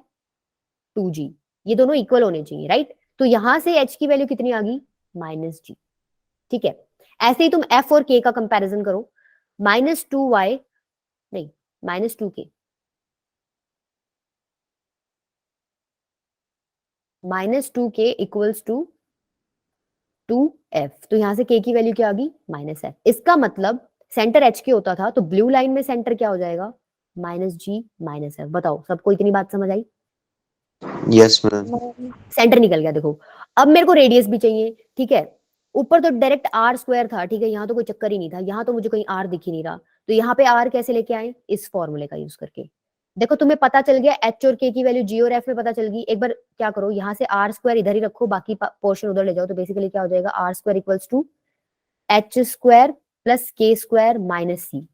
2g, ये दोनों इक्वल होने चाहिए, राइट। तो यहां से h की वैल्यू कितनी आ गई -g, ठीक है। ऐसे ही तुम f और k का कंपैरिजन करो, -2y नहीं -2k, -2k equals to 2f, तो यहां से k की वैल्यू क्या आ गई -f। इसका मतलब सेंटर h के होता था, तो ब्लू लाइन में सेंटर क्या हो जाएगा -g -f। बताओ सबको इतनी बात समझ आई? Yes ma'am. no. सेंटर निकल गया। देखो अब मेरे को रेडियस भी चाहिए, ठीक है। ऊपर तो डायरेक्ट आर स्क्वायर था, ठीक है, यहाँ तो कोई चक्कर ही नहीं था, यहाँ तो मुझे कहीं आर दिख ही नहीं रहा, तो यहाँ पे आर कैसे लेके आए, इस फॉर्मूले का यूज करके। देखो तुम्हें पता चल गया एच और के की वैल्यू जी और एफ में पता चल गई। एक बार क्या करो, यहाँ से आर स्क्वायर इधर ही रखो, बाकी पोर्शन उधर ले जाओ, तो बेसिकली क्या हो जाएगा, R square equals to H square plus K square minus C.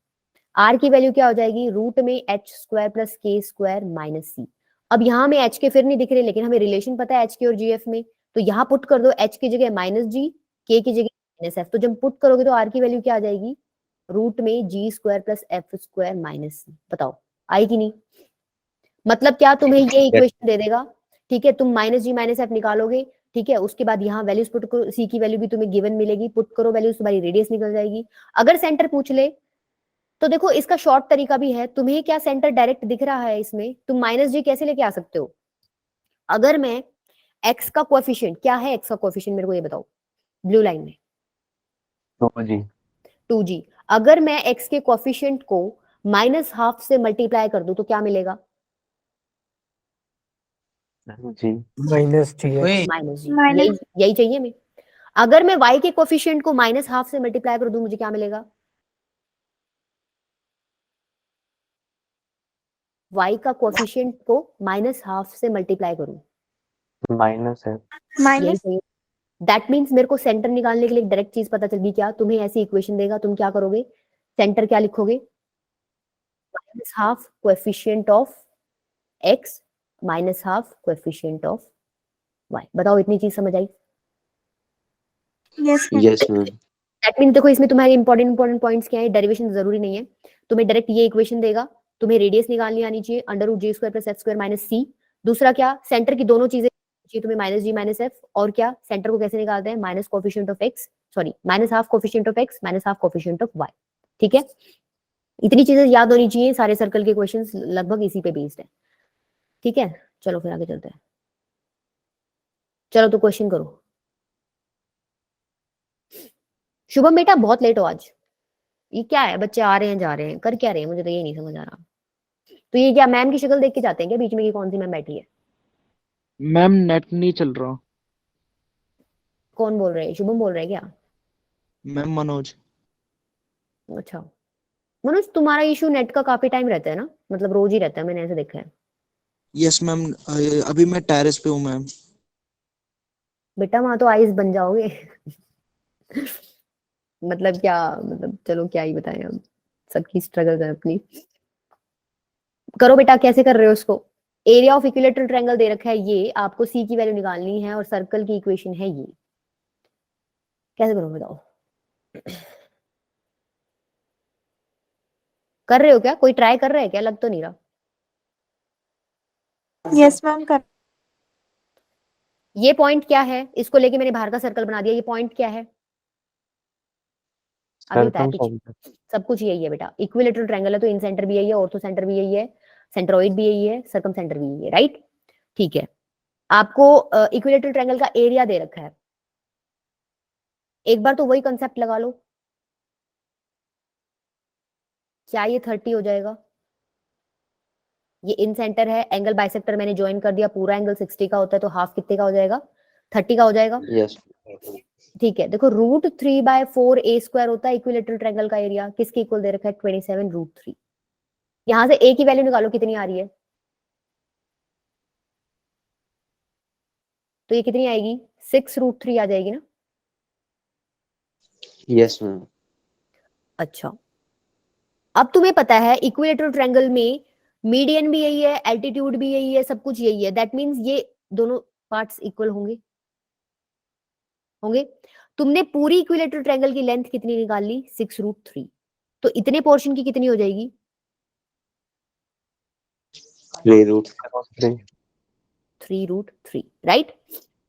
R की वैल्यू क्या हो जाएगी, रूट में H square plus K square minus C. अब यहाँ में एच के फिर नहीं दिख रहे, लेकिन हमें रिलेशन पता है एच के और जी एफ में, तो यहाँ पुट कर दो एच की जगह माइनस जी, के की जगह माइनस एफ। तो जब पुट करोगे तो आर की वैल्यू क्या आ जाएगी, रूट में g square plus f square minus c. बताओ आई कि नहीं? मतलब क्या, तुम्हें ये इक्वेशन दे देगा, ठीक है, तुम माइनस जी माइनस एफ निकालोगे, ठीक है, उसके बाद यहाँ वैल्यूज पुट करो, सी की वैल्यू भी तुम्हें गिवन मिलेगी, पुट करो वैल्यूज, तुम्हारी रेडियस निकल जाएगी। अगर सेंटर पूछ ले तो देखो इसका शॉर्ट तरीका भी है, तुम्हें क्या सेंटर डायरेक्ट दिख रहा है इसमें, तुम माइनस जी कैसे लेके आ सकते हो? अगर मैं एक्स का कोएफिशिएंट, क्या है एक्स का कोएफिशिएंट मेरे को ये बताओ, ब्लू लाइन में 2g 2g। अगर मैं एक्स के कोएफिशिएंट को माइनस हाफ से मल्टीप्लाई कर दूं तो क्या मिलेगा, g माइनस जी एक्स। माइनस जी, यही यही चाहिए हमें। अगर मैं y के कोएफिशिएंट को माइनस हाफ से मल्टीप्लाई कर दूं मुझे क्या मिलेगा, y का कोएफिशिएंट को माइनस हाफ से मल्टीप्लाई करूं, माइनस है यही चाहिए। दैट मीन्स मेरे को सेंटर निकालने के लिए एक डायरेक्ट चीज पता चल गई, क्या, तुम्हें ऐसी इक्वेशन देगा, तुम क्या करोगे, सेंटर क्या लिखोगे, minus half coefficient of X minus half coefficient of Y. बताओ इतनी चीज समझ आई? Yes, ma'am. दैट मीन देखो इसमें तुम्हारे इंपॉर्टेंट पॉइंट्स क्या है, डेरिवेशन जरूरी नहीं है, तुम्हें डायरेक्ट ये इक्वेशन देगा, तुम्हें रेडियस निकालनी आनी चाहिए under root g square plus f square minus c. दूसरा क्या, सेंटर की दोनों चीजें चाहिए तुम्हें, माइनस जी माइनस एफ, और क्या, सेंटर को कैसे निकालते हैं, minus coefficient of X, sorry minus half coefficient of X minus half coefficient of Y. ठीक है, इतनी चीजें याद होनी चाहिए, सारे सर्कल के क्वेश्चन लगभग इसी पे बेस्ड है। ठीक है, चलो फिर आगे चलते हैं। चलो तो क्वेश्चन करो। शुभम बेटा बहुत लेट हो आज, ये क्या है, बच्चे आ रहे हैं जा रहे हैं, कर क्या रहे हैं, मुझे तो ये नहीं समझ आ रहा। तो ये क्या मैम की शक्ल देख के जाते हैं क्या बीच में कि कौन सी मैम बैठी है? मैम नेट नहीं चल रहा। कौन बोल रहे हैं, शुभम बोल रहे हैं क्या? मैम मनोज। अच्छा मनोज, तुम्हारा इशू नेट का काफी टाइम रहता है ना, मतलब रोज ही रहता है, मैंने ऐसे देखा है। यस मैम, अभी मैं टेरेस पे हूँ मैम। बेटा वहां तो आइस बन जाओगे। मतलब क्या, मतलब चलो क्या ही बताएं, अब सबकी स्ट्रगल है अपनी। करो बेटा, कैसे कर रहे हो उसको? एरिया ऑफ इक्विलेटरल ट्रायंगल दे रखा है, ये आपको सी की वैल्यू निकालनी है और सर्कल की इक्वेशन है ये, कैसे करो बताओ? कर रहे हो क्या, कोई ट्राई कर रहा है क्या, लग तो नहीं रहा। यस मैम कर। ये पॉइंट क्या है, इसको लेके मैंने बाहर का सर्कल बना दिया, ये पॉइंट क्या है अभी बताया पीछे? सर्कमसेंटर सब कुछ यही है बेटा, इक्विलेटरल ट्रायंगल है तो इन सेंटर भी यही है, ऑर्थो सेंटर भी यही है, सेंट्रोइड भी यही है, सर्कम सेंटर भी यही है, राइट? ठीक है, आपको इक्विलेटरल ट्रायंगल का एरिया दे रखा है, एक बार तो वही कंसेप्ट लगा लो, क्या ये 30 हो जाएगा? ये इन सेंटर है, एंगल बाइसेक्टर मैंने ज्वाइन कर दिया, पूरा एंगल 60 का होता है, तो हाफ कितने का हो जाएगा, 30 का हो जाएगा। Yes. ठीक है, देखो रूट 3/4 ए स्क्वायर होता है इक्विलेटरल ट्रायंगल का एरिया, किसके इक्वल दे रखा है, 27 रूट 3। यहां से ए की वैल्यू निकालो कितनी आ रही है, तो ये कितनी आएगी, 6 रूट 3 आ जाएगी ना। Yes, ma'am. अच्छा, अब तुम्हें पता है इक्विलेटरल ट्रायंगल में मीडियन भी यही है, एल्टीट्यूड भी यही है, सब कुछ यही है, दैट मींस ये दोनों पार्ट्स इक्वल होंगे, होंगे। तुमने पूरी इक्विलेटरल ट्रायंगल की लेंथ कितनी निकाल ली, 6 रूट 3, तो इतने पोर्शन की कितनी हो जाएगी, 3 root. 3 root 3, right?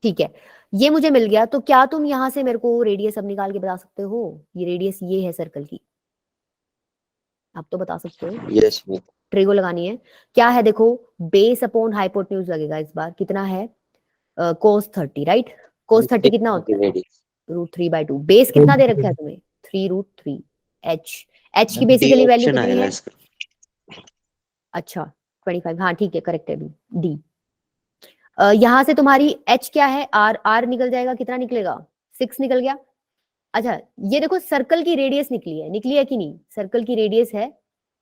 ठीक है, ये मुझे मिल गया, तो क्या तुम यहां से मेरे को रेडियस अब निकाल के बता सकते हो, ये रेडियस ये है सर्कल की, आप तो बता सकते हो, Yes, ma'am. ट्रिगो लगानी है, क्या है देखो, बेस अपॉन हाइपोटेन्यूज लगेगा इस बार, कितना है, कोस 30, राइट? कोस 30 कितना होता है, Radius. रूट 3/2, बेस कितना दे रखा है तुम्हें, 3 रूट 3, एच, एच की D बेसिकली वैल्यू option कितनी आएगा है, इसका. अच्छा 25, हाँ ठीक है, करेक्ट है डी। यहां से तुम्हारी एच क्या है, आर, आर निकल जाएगा, कितना निकलेगा, 6 निकल गया। अच्छा ये देखो सर्कल की रेडियस निकली है कि नहीं, सर्कल की रेडियस है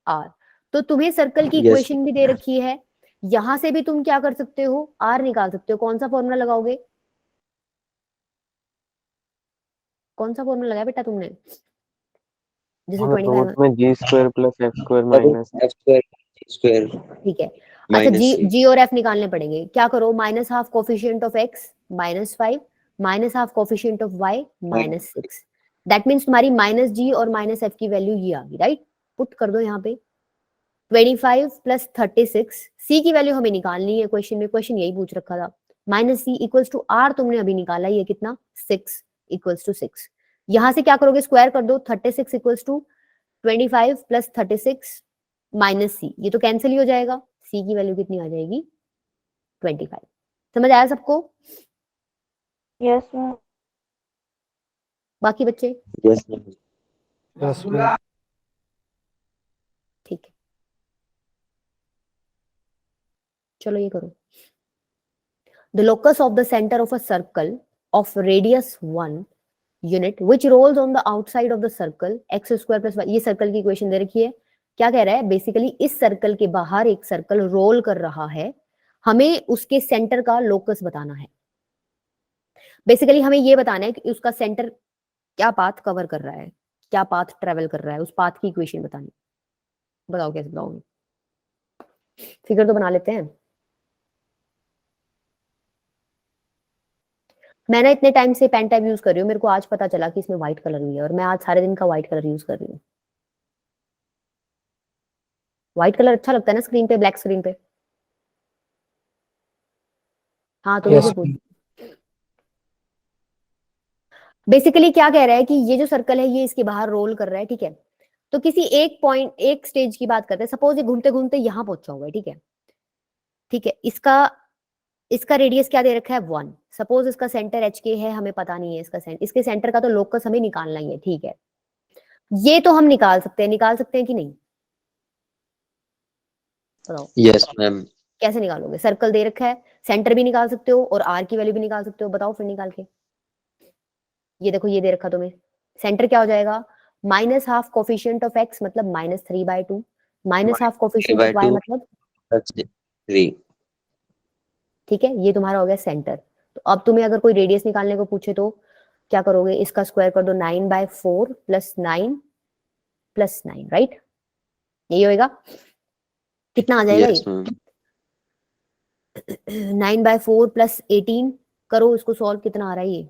आर, तो तुम्हें सर्कल की Yes. इक्वेशन भी दे रखी है, यहां से भी तुम क्या कर सकते हो, आर निकाल सकते हो, कौन सा फॉर्मूला लगाओगे, कौन सा फॉर्मूला लगाया बेटा तुमने, जैसे 25 रूट में g square plus f square minus f square g square ठीक है। अच्छा minus c जी और एफ निकालने पड़ेंगे, क्या करो, minus half coefficient of X -5 minus half coefficient of Y -6, that means तुम्हारी माइनस जी और माइनस एफ की वैल्यू ये आ गई, राइट। पुट कर दो यहाँ पे 25 प्लस 36, सी की वैल्यू हमें निकालनी है, क्वेश्चन में क्वेश्चन यही पूछ रखा था, minus c equals to r तुमने अभी निकाला, ये कितना 6 इक्वल्स टू 6, यहां से क्या करोगे, स्क्वायर कर दो, 36 इक्वल्स टू 25 प्लस 36 माइनस सी, ये तो कैंसिल ही हो जाएगा, सी की वैल्यू कितनी आ जाएगी 25। समझ आया सबको? Yes ma'am. बाकी बच्चे yes ma'am. Yes ma'am. ठीक है, चलो ये करो, the locus of the centre of a circle of radius 1 unit which rolls on the outside of the circle x square plus y, ये सर्कल की इक्वेशन दे रखी है, क्या कह रहा है, बेसिकली इस सर्कल के बाहर एक सर्कल रोल कर रहा है, हमें उसके सेंटर का लोकस बताना है, बेसिकली हमें ये बताना है कि उसका सेंटर क्या पाथ कवर कर रहा है, क्या पाथ ट्रेवल कर रहा है, उस पाथ की इक्वेशन बतानी, बताओ कैसे बताओगे, फिगर तो बना लेते हैं। मैं ना इतने टाइम से पेन टैब यूज कर रही हूँ, मेरे को आज पता चला कि इसमें व्हाइट कलर भी है, और मैं आज सारे दिन का व्हाइट कलर यूज कर रही हूँ। व्हाइट कलर अच्छा लगता है ना स्क्रीन पे, ब्लैक स्क्रीन पे। हाँ तो यस मुझे पूछ, बेसिकली क्या कह रहा है कि ये जो सर्कल है ये इसके बाहर रोल कर रहा है, ठीक है, तो किसी एक पॉइंट, एक स्टेज की बात करते हैं, सपोज ये घूमते घूमते यहाँ पहुंचा हुआ है, ठीक है, ठीक है, इसका इसका रेडियस क्या दे रखा है 1, सपोज इसका सेंटर एच के है, हमें पता नहीं है इसका सेंटर, इसके सेंटर का तो लोकस हमें निकालना ही है, ठीक है, ये तो हम निकाल सकते हैं कि नहीं, बताओ yes ma'am. कैसे निकालोगे, सर्कल दे रखा है, सेंटर भी निकाल सकते हो और आर की वैल्यू भी निकाल सकते हो, बताओ फिर निकाल के, ये देखो ये दे रखा तुम्हें, सेंटर क्या हो जाएगा, minus half coefficient of x मतलब -3/2 minus half coefficient of by y 2 मतलब, plus 3 ठीक है, ये तुम्हारा हो गया सेंटर। तो अब तुम्हें अगर कोई रेडियस निकालने को पूछे तो क्या करोगे, इसका स्क्वायर कर दो 9/4 प्लस 9 प्लस 9, राइट, यही होएगा, कितना आ जाएगा yes ये ma'am. 9/4 प्लस 18, करो इसको सॉल्व, कितना आ रहा है ये,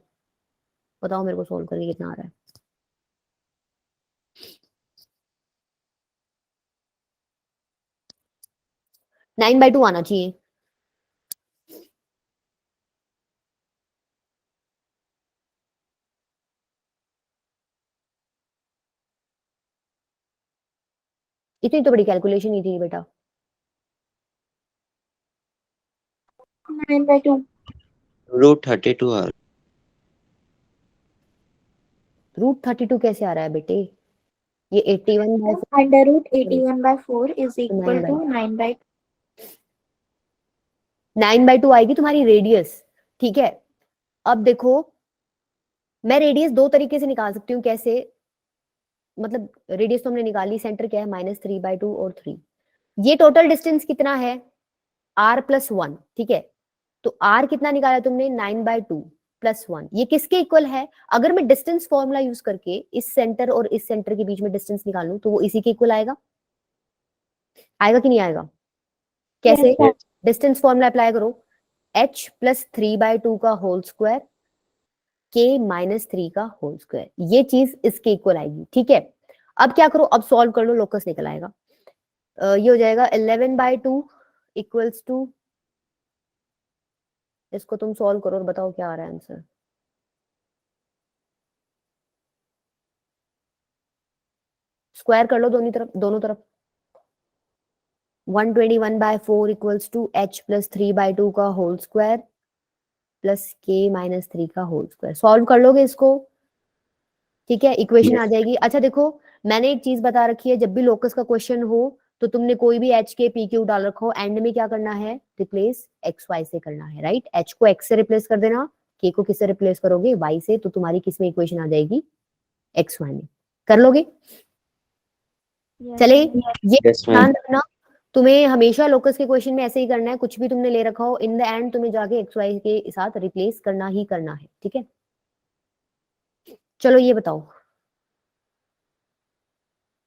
बताओ मेरे को सॉल्व करके कितना आ रहा है, नाइन बाई टू आना चाहिए, इतनी तो बड़ी कैलकुलेशन ही थी बेटा, 9/2। root 32 are √32 कैसे आ रहा है बेटे, ये 81/4 अंडर रूट 81/4 इज तो इक्वल टू 9/2। 9/2 आएगी तुम्हारी रेडियस, ठीक है। अब देखो मैं रेडियस दो तरीके से निकाल सकती हूँ, कैसे, मतलब रेडियस तो हमने निकाली, सेंटर क्या है -3/2 और 3, ये टोटल डिस्टेंस कितना है r+1, ठीक है, तो r कितना निकाला तुमने 9/2 प्लस 1, ये किसके इक्वल है, अगर मैं डिस्टेंस फॉर्मूला यूज करके इस सेंटर और इस सेंटर के बीच में डिस्टेंस निकालूं तो वो इसी के इक्वल आएगा, आएगा कि नहीं आएगा, कैसे, Yes, डिस्टेंस फॉर्मूला अप्लाई करो, h प्लस 3/2 का होल स्क्वायर k -3 का होल स्क्वायर, ये चीज इसके इक्वल आएगी, ठीक है। अब क्या करो, अब सॉल्व कर लो, लोकस निकल आएगा, ये हो जाएगा 11/2 इक्वल्स टू, इसको तुम सॉल्व करो और बताओ क्या आ रहा है आंसर, स्क्वायर कर लो दोनों तरफ 121/4 इक्वल्स टू h प्लस 3/2 का होल स्क्वायर प्लस k -3 का होल स्क्वायर, सॉल्व कर लोगे इसको, ठीक है, इक्वेशन आ जाएगी। अच्छा देखो मैंने एक चीज बता रखी है, जब भी लोकस का क्वेश्चन हो तो तुमने कोई भी h k p q डाल रखो, एंड में क्या करना है, रिप्लेस x y से करना है, राइट, h को x से रिप्लेस कर देना, k को किससे रिप्लेस करोगे y से, तो तुम्हारी किस में इक्वेशन आ जाएगी x y में, कर लोगे, चले, ये yes ma'am. ध्यान रखना, तुम्हें हमेशा लोकस के क्वेश्चन में ऐसे ही करना है, कुछ भी तुमने ले रखा हो इन द एंड तुम्हें जाके एक्स वाई के साथ रिप्लेस करना ही करना है, ठीक है। चलो ये बताओ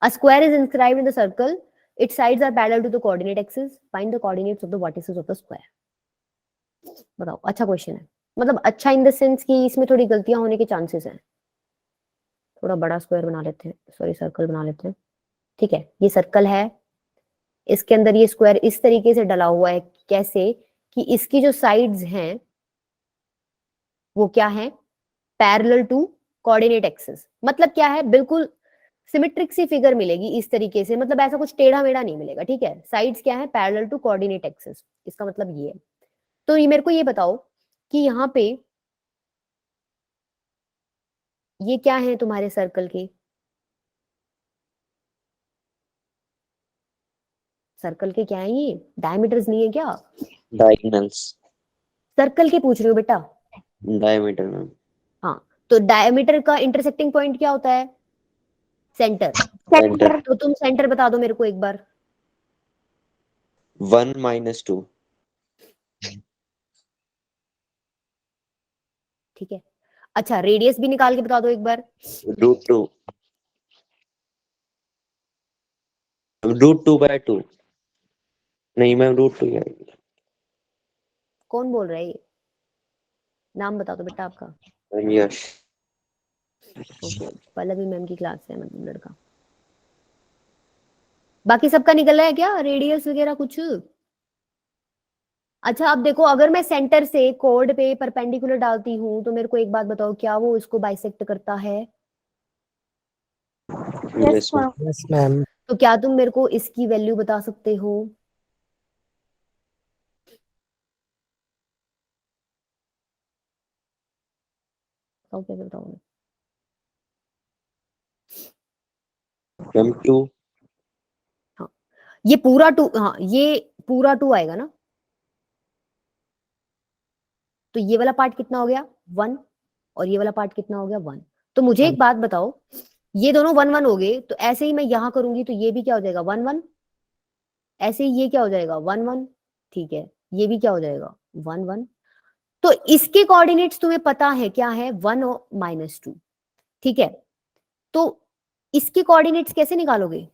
A square is inscribed in the circle. Its sides are parallel to the coordinate axis. Find the coordinates of the vertices of the square. बताओ, अच्छा क्वेश्चन है, मतलब अच्छा इन द सेंस कि इसमें थोड़ी गलतियां होने के चांसेस हैं। थोड़ा बड़ा स्क्वायर बना लेते हैं, सॉरी सर्कल बना लेते हैं। ठीक है, ये सर्कल है, इसके अंदर ये स्क्वायर इस तरीके से डला हुआ है, कैसे कि इसकी जो साइड्स हैं वो क्या है, पैरेलल टू कोऑर्डिनेट एक्सिस। मतलब क्या है, बिल्कुल सिमेट्रिक सी फिगर मिलेगी इस तरीके से, मतलब ऐसा कुछ टेढ़ा मेढ़ा नहीं मिलेगा। ठीक है, साइड्स क्या है, पैरेलल टू कोऑर्डिनेट एक्सिस, इसका मतलब ये है। तो ये मेरे को ये बताओ कि यहाँ पे ये क्या है तुम्हारे सर्कल के, सर्कल के क्या है, ये डायमीटर्स नहीं है क्या? डायगोनल्स, सर्कल के पूछ रही हो बेटा? Diameter ma'am. हाँ, तो डायमीटर का इंटरसेक्टिंग पॉइंट क्या होता है? सेंटर। सेंटर। तो तुम सेंटर बता दो मेरे को एक बार। 1 - 2। ठीक है, अच्छा रेडियस भी निकाल के बता दो एक बार। √2 √2/2। नहीं मैम, √2 ही आएगी। कौन बोल रहा है ये? नाम बता दो बेटा आपका। मैम यश। ओके, पल्लवी मैम की क्लास है, मतलब लड़का। बाकी सबका निकल रहा है क्या, रेडियस वगैरह कुछ? अच्छा अब देखो, अगर मैं सेंटर से कोड पे परपेंडिकुलर डालती हूँ तो मेरे को एक बात बताओ, क्या वो इसको बाइसेक्ट करता है? Yes ma'am. Yes ma'am. तो क्या तुम मेरे को इसकी वैल्यू बता सकते हो? बताओ कैसे बताओगे? मैम 2। हाँ, ये पूरा 2, हाँ ये पूरा 2 आएगा ना, तो ये वाला पार्ट कितना हो गया 1, और ये वाला पार्ट कितना हो गया 1। तो मुझे एक बात बताओ, ये दोनों 1 1 हो गए, तो ऐसे ही मैं यहां करूंगी तो ये भी क्या हो जाएगा 1 1, ऐसे ही ये क्या हो जाएगा 1 1। ठीक है, ये भी क्या हो जाएगा 1 1। तो इसके कोऑर्डिनेट्स तुम्हें पता है क्या है, 1 और -2। ठीक है, तो इसके कोऑर्डिनेट्स कैसे निकालोगे?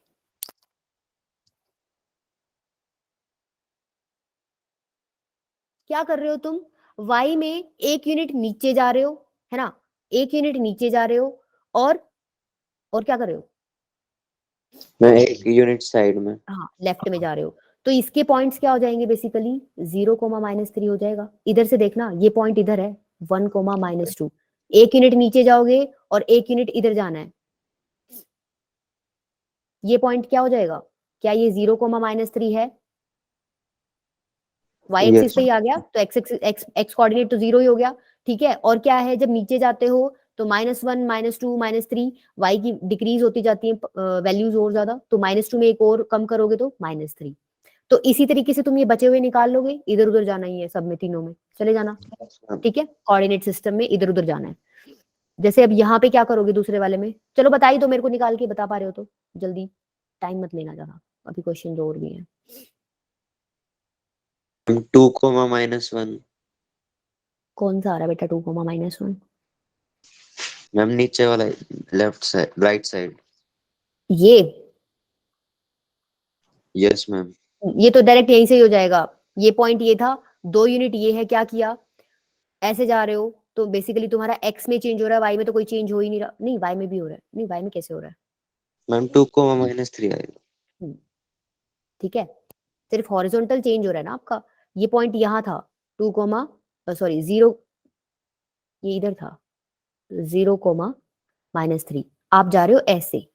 क्या कर रहे हो तुम, y में एक यूनिट नीचे जा रहे हो, है ना, एक यूनिट नीचे जा रहे हो, और क्या कर रहे हो? मैं एक यूनिट साइड में। हाँ, लेफ्ट में जा रहे हो। तो इसके पॉइंट्स क्या हो जाएंगे, बेसिकली 0, -3 हो जाएगा। इधर से देखना, ये पॉइंट इधर है 1, -2। एक यूनिट नीचे जाओगे और एक यूनिट इधर जाना है, ये पॉइंट क्या हो जाएगा? क्या ये 0, -3 है? y एक्सिस पे ही आ गया, तो x कोऑर्डिनेट तो 0 ही हो गया। ठीक है, और क्या है, जब नीचे जाते हो तो -1, -2, -3, y की डिक्रीज होती जाती है वैल्यूज और ज्यादा, तो -2 में एक और कम करोगे तो -3। तो इसी तरीके से तुम ये बचे हुए निकाल लोगे, इधर उधर जाना ही है, सब में तीनों में चले जाना। ठीक है, कोऑर्डिनेट सिस्टम में इधर उधर जाना है। जैसे अब यहाँ पे क्या करोगे दूसरे वाले में, चलो बता ही दो मेरे को, निकाल के बता पा रहे हो तो जल्दी, टाइम मत लेना ज्यादा, अभी क्वेश्चन और भी है। 2, -1। कौन सा आ रहा है बेटा 2, -1? मैम नीचे वाला, लेफ्ट साइड, राइट साइड। ये यस मैम। ये तो डायरेक्ट यहीं से ही हो जाएगा। ये पॉइंट ये था, 2 यूनिट ये है, क्या किया, ऐसे जा रहे हो तो बेसिकली तुम्हारा x में चेंज हो रहा है, y में तो कोई चेंज हो ही नहीं रहा। नहीं, y में भी हो रहा है, नहीं y में कैसे हो रहा है? मैम 2, -3 आएगा। ठीक है, सिर्फ हॉरिजॉन्टल चेंज हो रहा है ना आपका। ये पॉइंट यहाँ था 2, सॉरी 0, ये इधर था 0, -3। आप जा रहे हो ऐसे।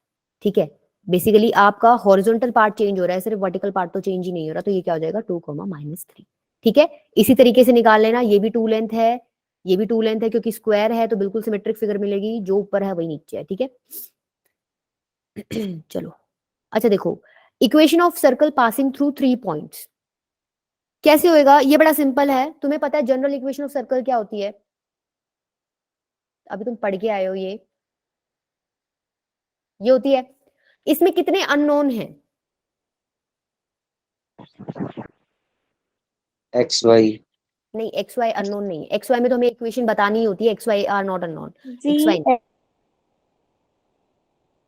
ठीक है, बेसिकली आपका हॉरिजॉन्टल पार्ट चेंज हो रहा है, सिर्फ वर्टिकल पार्ट तो चेंज ही नहीं हो रहा, तो ये क्या हो जाएगा 2, -3। ठीक है, इसी तरीके से निकाल लेना, ये भी 2 लेंथ है, ये भी 2 लेंथ है, क्योंकि स्क्वायर है तो बिल्कुल सिमेट्रिक फिगर मिलेगी, जो ऊपर है वही नीचे है। ठीक है चलो, अच्छा देखो, equation of circle passing through 3 points कैसे होएगा? ये बड़ा सिंपल है, तुम्हें पता है जनरल इक्वेशन ऑफ सर्कल क्या होती है, अभी तुम पढ़ के आए हो, ये होती है। इसमें कितने अननोन हैं? X y. नहीं, एक्स वाई अननोन नहीं है, एक्स वाई में तो हमें इक्वेशन बतानी ही होती है, x y are not unknown. X y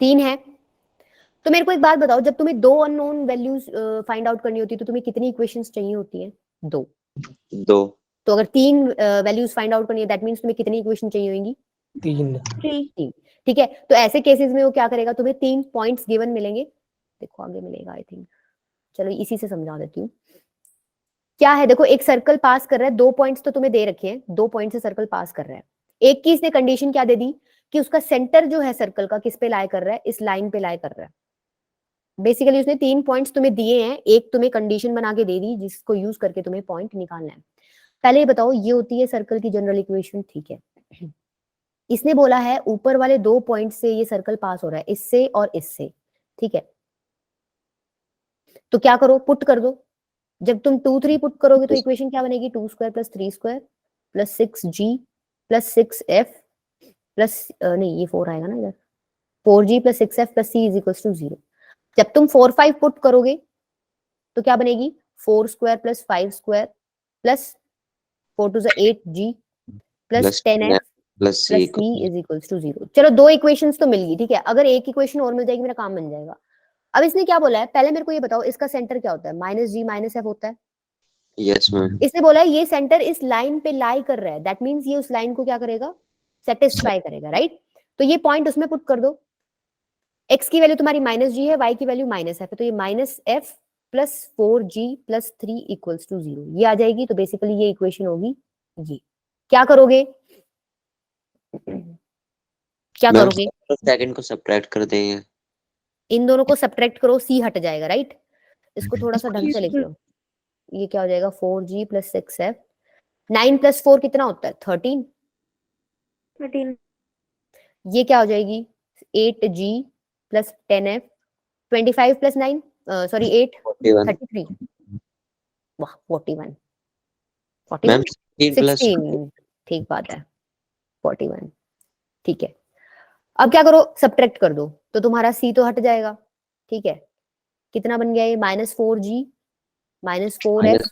3 है, तो मेरे को एक बात बताओ, जब तुम्हें दो अननोन वैल्यूज फाइंड आउट करनी होती है तो तुम्हें कितनी इक्वेशंस चाहिए होती हैं? दो। 2 तो अगर तीन वैल्यूज फाइंड आउट करनी है दैट मींस तुम्हें कितनी इक्वेशन चाहिए होंगी? 3 तीन। ठीक है, तो ऐसे केसेस में वो क्या करेगा, तुम्हें 3 पॉइंट्स गिवन मिलेंगे, देखो आगे मिलेगा आई थिंक, चलो इसी से समझा देती हूँ। क्या है, देखो एक सर्कल पास कर रहा है, 2 पॉइंट्स तो तुम्हें दे रखे हैं, 2 पॉइंट से सर्कल पास कर रहा है। एक की इसने कंडीशन क्या दे दी कि उसका सेंटर जो है सर्कल का किस पे लाई कर रहा है, इस लाइन पे लाई कर रहा है। बेसिकली उसने 3 पॉइंट्स तुम्हें दिए हैं, एक तुम्हें कंडीशन बना के दे दी जिसको यूज करके तुम्हें पॉइंट निकालना है। पहले ये बताओ, ये होती है सर्कल की जनरल इक्वेशन, ठीक है। इसने बोला है ऊपर वाले 2 पॉइंट से ये सर्कल पास हो रहा है, इससे और इससे, ठीक है। तो क्या करो, पुट कर दो। जब तुम 2 3 पुट करोगे तो इक्वेशन क्या बनेगी, 2 square plus 3 square plus 6g plus 6f plus नहीं ये 4 आएगा ना इधर, 4g plus 6f plus c is equals to 0। जब तुम 4 5 पुट करोगे तो क्या बनेगी, 4 square plus 5 square plus 4 to 8g plus plus 10f plus plus c c is equals to 0। चलो 2 इक्वेशंस तो मिल गई, ठीक है। अगर एक इक्वेशन और मिल जाएगी मेरा काम बन जाएगा। अब इसने क्या बोला है, पहले मेरे को ये बताओ इसका सेंटर क्या होता है, माइनस जी माइनस एफ होता है। Yes ma'am. इसने बोला है ये सेंटर इस लाइन पे लाई कर रहा है, दैट मींस ये उस लाइन को क्या करेगा, सेटिस्फाई करेगा, राइट। तो ये पॉइंट उसमें पुट कर दो। एक्स की वैल्यू तुम्हारी माइनस जी है, वाई की वैल्यू माइनस एफ है, तो ये minus f plus 4g plus 3 equals to 0 ये आ जाएगी। तो बेसिकली ये इक्वेशन होगी ये। क्या करोगे, क्या मैम करोगे, सेकंड को सब्ट्रैक्ट कर देंगे। इन दोनों को सब्ट्रैक्ट करो, सी हट जाएगा, राइट। इसको थोड़ा सा ढंग से लिख लो, ये क्या हो जाएगा, 4g प्लस 6f, 9 प्लस 4 कितना होता है, 13। 13 ये क्या हो जाएगी, 8g plus 10f, 25 plus 9 sorry 8 41 33, वाह 41 मैम 41 16 प्लस 16, ठीक बात है 41, ठीक है। अब क्या करो, सब्ट्रैक्ट कर दो तो तुम्हारा सी तो हट जाएगा, ठीक है। कितना बन गया ये, -4g -4f,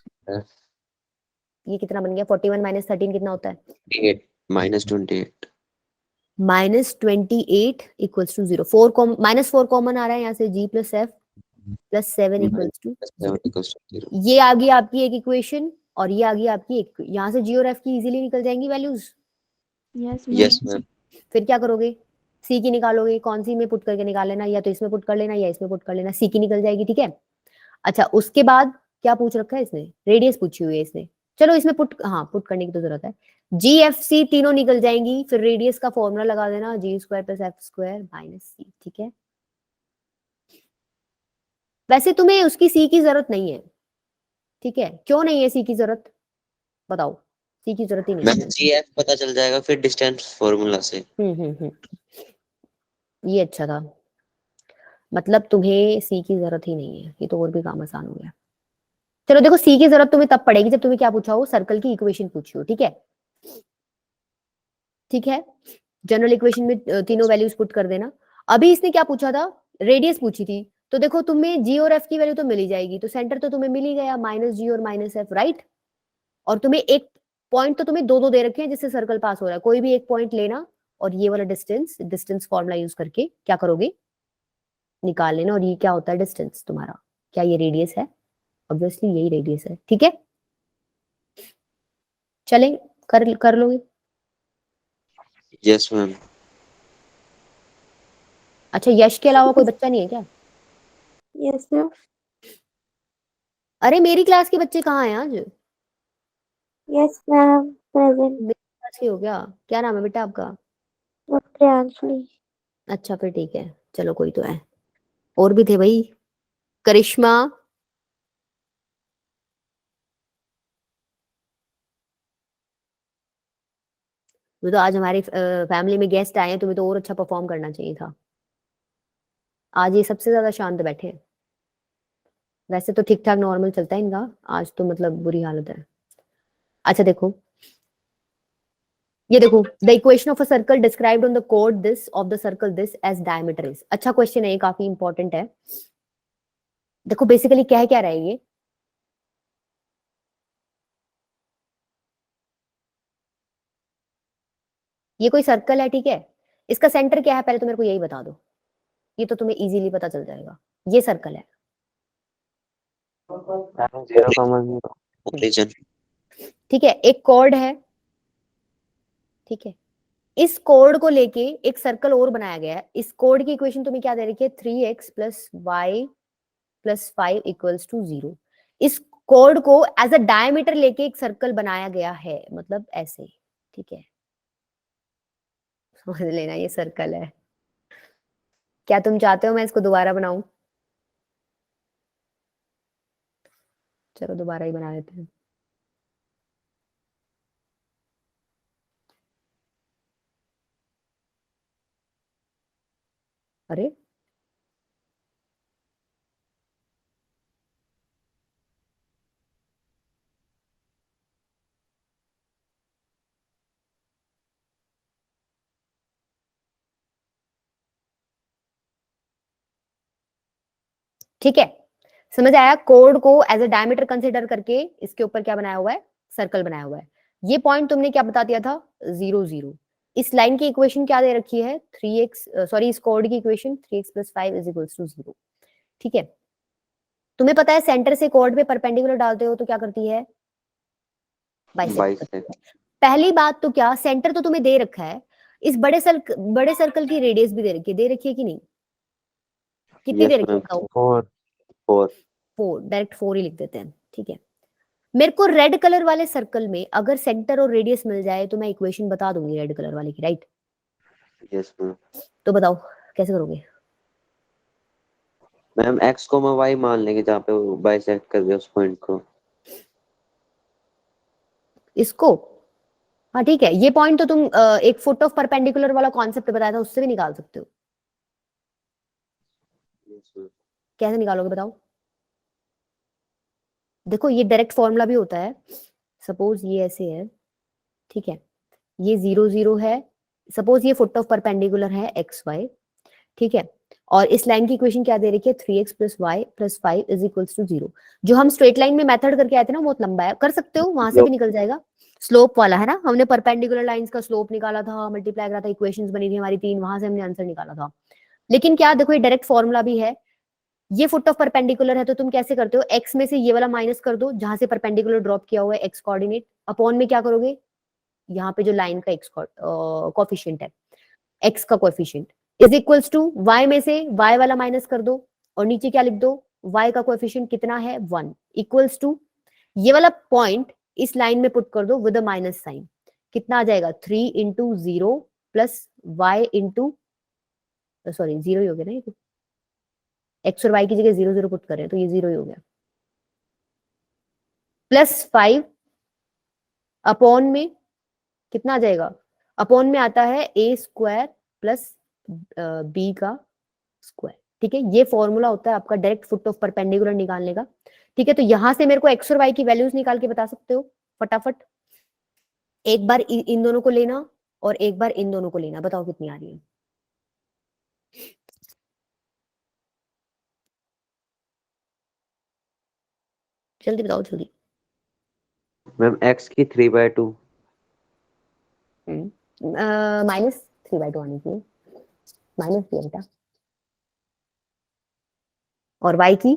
ये कितना बन गया, 41 माइनस 13 कितना होता है, 28 -28 -28 इक्वल्स टू 0। -4 कॉमन आ रहा है यहाँ से, g plus f plus 7 equals to 0। ये आ गई आपकी एक इक्वेशन, और ये आ गई आपकी एक, यहाँ से जी और एफ की इजीली निकल जाएंगी वैल्यूज। Yes ma'am. फिर क्या करोगे, सी की निकालोगे, कौन सी में पुट करके निकाल लेना, या तो इसमें पुट कर लेना या इसमें पुट कर लेना, सी की निकल जाएगी, ठीक है। अच्छा उसके बाद क्या पूछ रखा है इसने, रेडियस पूछी हुई है इसने, चलो इसमें पुट, हाँ पुट करने की तो जरूरत है। जी एफ सी तीनों निकल जाएंगी, फिर रेडियस का फॉर्मूला लगा देना, g square plus f square minus c, ठीक है। वैसे तुम्हें उसकी सी की जरूरत नहीं है, ठीक है। क्यों नहीं है सी की जरूरत, बताओ, सी की जरूरत ही नहीं मैम है। जीएफ पता चल जाएगा फिर डिस्टेंस फार्मूला से। ये अच्छा था, मतलब तुम्हें सी की जरूरत ही नहीं है, ये तो और भी काम आसान हो गया। चलो देखो, सी की जरूरत तुम्हें तब पड़ेगी जब तुम्हें क्या पूछा हो, सर्कल की इक्वेशन पूछी हो, ठीक है। ठीक है, जनरल इक्वेशन में तीनों वैल्यूज पुट कर देना। अभी इसने क्या पूछा था, रेडियस पूछी थी, तो देखो तुम्हें जी और एफ की वैल्यू तो मिल ही जाएगी, तो सेंटर तो तुम्हें मिल ही गया, माइनस जी और माइनस एफ, राइट। और तुम्हें एक पॉइंट तो तुम्हें दो दो दे रखे हैं जिससे सर्कल पास हो रहा है, कोई भी एक पॉइंट लेना और ये वाला डिस्टेंस फॉर्मूला यूज करके क्या करोगे, निकाल लेना। और ये क्या होता है डिस्टेंस तुम्हारा, क्या ये रेडियस है, ऑब्वियसली यही रेडियस है, ठीक है। चले कर लोगे। Yes ma'am. अच्छा यश के अलावा कोई बच्चा नहीं है क्या, यस मैम अरे मेरी क्लास के बच्चे कहाँ हैं आज, यस मैम प्रेजेंट मेरी क्लास के हो क्या नाम है बेटा आपका, प्रियांशली अच्छा फिर ठीक है, चलो कोई तो है, और भी थे भाई, करिश्मा, वो तो आज हमारे फैमिली में गेस्ट आए हैं, तुम्हें तो और अच्छा परफॉर्म करना चाहिए था, आज ये सबसे ज्यादा शांत बैठे हैं। वैसे तो ठीक ठाक नॉर्मल चलता है इनका, आज तो मतलब बुरी हालत है। अच्छा देखो, ये देखो, the equation of a circle described on the कोड this of the circle this as diameter is, अच्छा क्वेश्चन है ये, काफी इंपॉर्टेंट है। देखो बेसिकली क्या रहा है ये कोई सर्कल है, ठीक है। इसका सेंटर क्या है, पहले तो मेरे को यही बता दो, ये तो तुम्हें इजीली पता चल जाएगा, ये सर्कल है। 0,0 ओरिजिन। ठीक है, एक कॉर्ड है, ठीक है, इस कोड को लेके एक सर्कल और बनाया गया है। इस कोड की इक्वेशन तुम्हें क्या दे रखी है, 3x plus y plus 5 equals to 0। इस कोड को एज अ डायमीटर लेके एक सर्कल बनाया गया है, मतलब ऐसे, ठीक है, समझ लेना ये सर्कल है। क्या तुम चाहते हो मैं इसको दोबारा बनाऊं? चलो दोबारा ही बना लेते हैं। अरे ठीक है, समझ आया? कोड को एज अ डायमीटर कंसीडर करके इसके ऊपर क्या बनाया हुआ है, सर्कल बनाया हुआ है। ये पॉइंट तुमने क्या बता दिया था, 0 0। इस लाइन की इक्वेशन क्या दे रखी है, 3x, सॉरी इस कोड की equation 3x plus 5 is equals to 0। ठीक है, तुम्हें पता है सेंटर से कोड पे परपेंडिकुलर डालते हो तो क्या करती है, बाइसेक्ट करती है। पहली बात तो क्या, सेंटर तो तुम्हें दे रखा है, इस बड़े सर्कल की रेडियस भी दे रखी है कि नहीं? कितनी दे रखी है बताओ? 4 4, डायरेक्ट 4 ही लिख देते हैं। ठीक है, मेरे को रेड कलर वाले सर्कल में अगर सेंटर और रेडियस मिल जाए तो मैं इक्वेशन बता दूंगी रेड कलर वाले की, राइट? Yes ma'am. तो बताओ कैसे करोगे? मैम x को y मान लेंगे जहाँ पे वो बाइसेक्ट कर दिया उस पॉइंट को। इसको, हाँ ठीक है, ये पॉइंट तो तुम एक फुट ऑफ परपेंडिकुलर वाला कॉन्सेप्ट बताया था, उससे भी निकाल सकते हो। Yes ma'am. कैसे निकालोगे बताओ? देखो ये डायरेक्ट फॉर्मूला भी होता है। सपोज ये ऐसे है, ठीक है, ये 0 0 है, सपोज ये फुट ऑफ परपेंडिकुलर है एक्स वाई, ठीक है, और इस लाइन की इक्वेशन क्या दे रखी है, 3x plus y plus 5 is equals to 0। जो हम स्ट्रेट लाइन में मेथड करके आए थे ना, बहुत लंबा है, कर सकते हो, वहां से भी निकल जाएगा। स्लोप वाला है ना, हमने परपेंडिकुलर लाइंस का स्लोप निकाला था, मल्टीप्लाई करा था, इक्वेशंस बनी थी हमारी 3, वहां से हमने आंसर निकाला था। लेकिन क्या देखो, ये डायरेक्ट फॉर्मूला भी है। ये फुट ऑफ परपेंडिकुलर है तो तुम कैसे करते हो, एक्स में से ये वाला माइनस कर दो जहां से परपेंडिकुलर ड्रॉप किया हुआ है, एक्स कोऑर्डिनेट, अपॉन में क्या करोगे, यहाँ पे जो लाइन का एक्स कोएफिशिएंट है, एक्स का coefficient is equals to y में से वाई वाला माइनस कर दो, और नीचे क्या लिख दो, वाई का कोएफिशिएंट कितना है 1, इक्वल्स टू ये वाला पॉइंट इस लाइन में पुट कर दो विद अ माइनस साइन, कितना आ जाएगा, 3 into 0 plus y into, sorry 0 ही हो गया ना, ये एक्स और वाई की जगह 0 0 पुट कर रहे हैं तो ये 0 ही हो गया, प्लस 5 अपॉन में कितना आ जाएगा, अपॉन में आता है ए स्क्वायर प्लस बी का स्क्वायर। ठीक है, ये फॉर्मूला होता है आपका डायरेक्ट फुट ऑफ परपेंडिकुलर निकालने का। ठीक है, तो यहां से मेरे को एक्स और वाई की वैल्यूज निकाल के बता सकते हो फटाफट। एक बार इन दोनों को लेना और एक बार इन दोनों को लेना, बताओ कितनी आ रही है? जल्दी बताओ जल्दी। मैम x की 3/2। माइनस 3/2 आनी चाहिए, माइनस दिया बेटा। और y की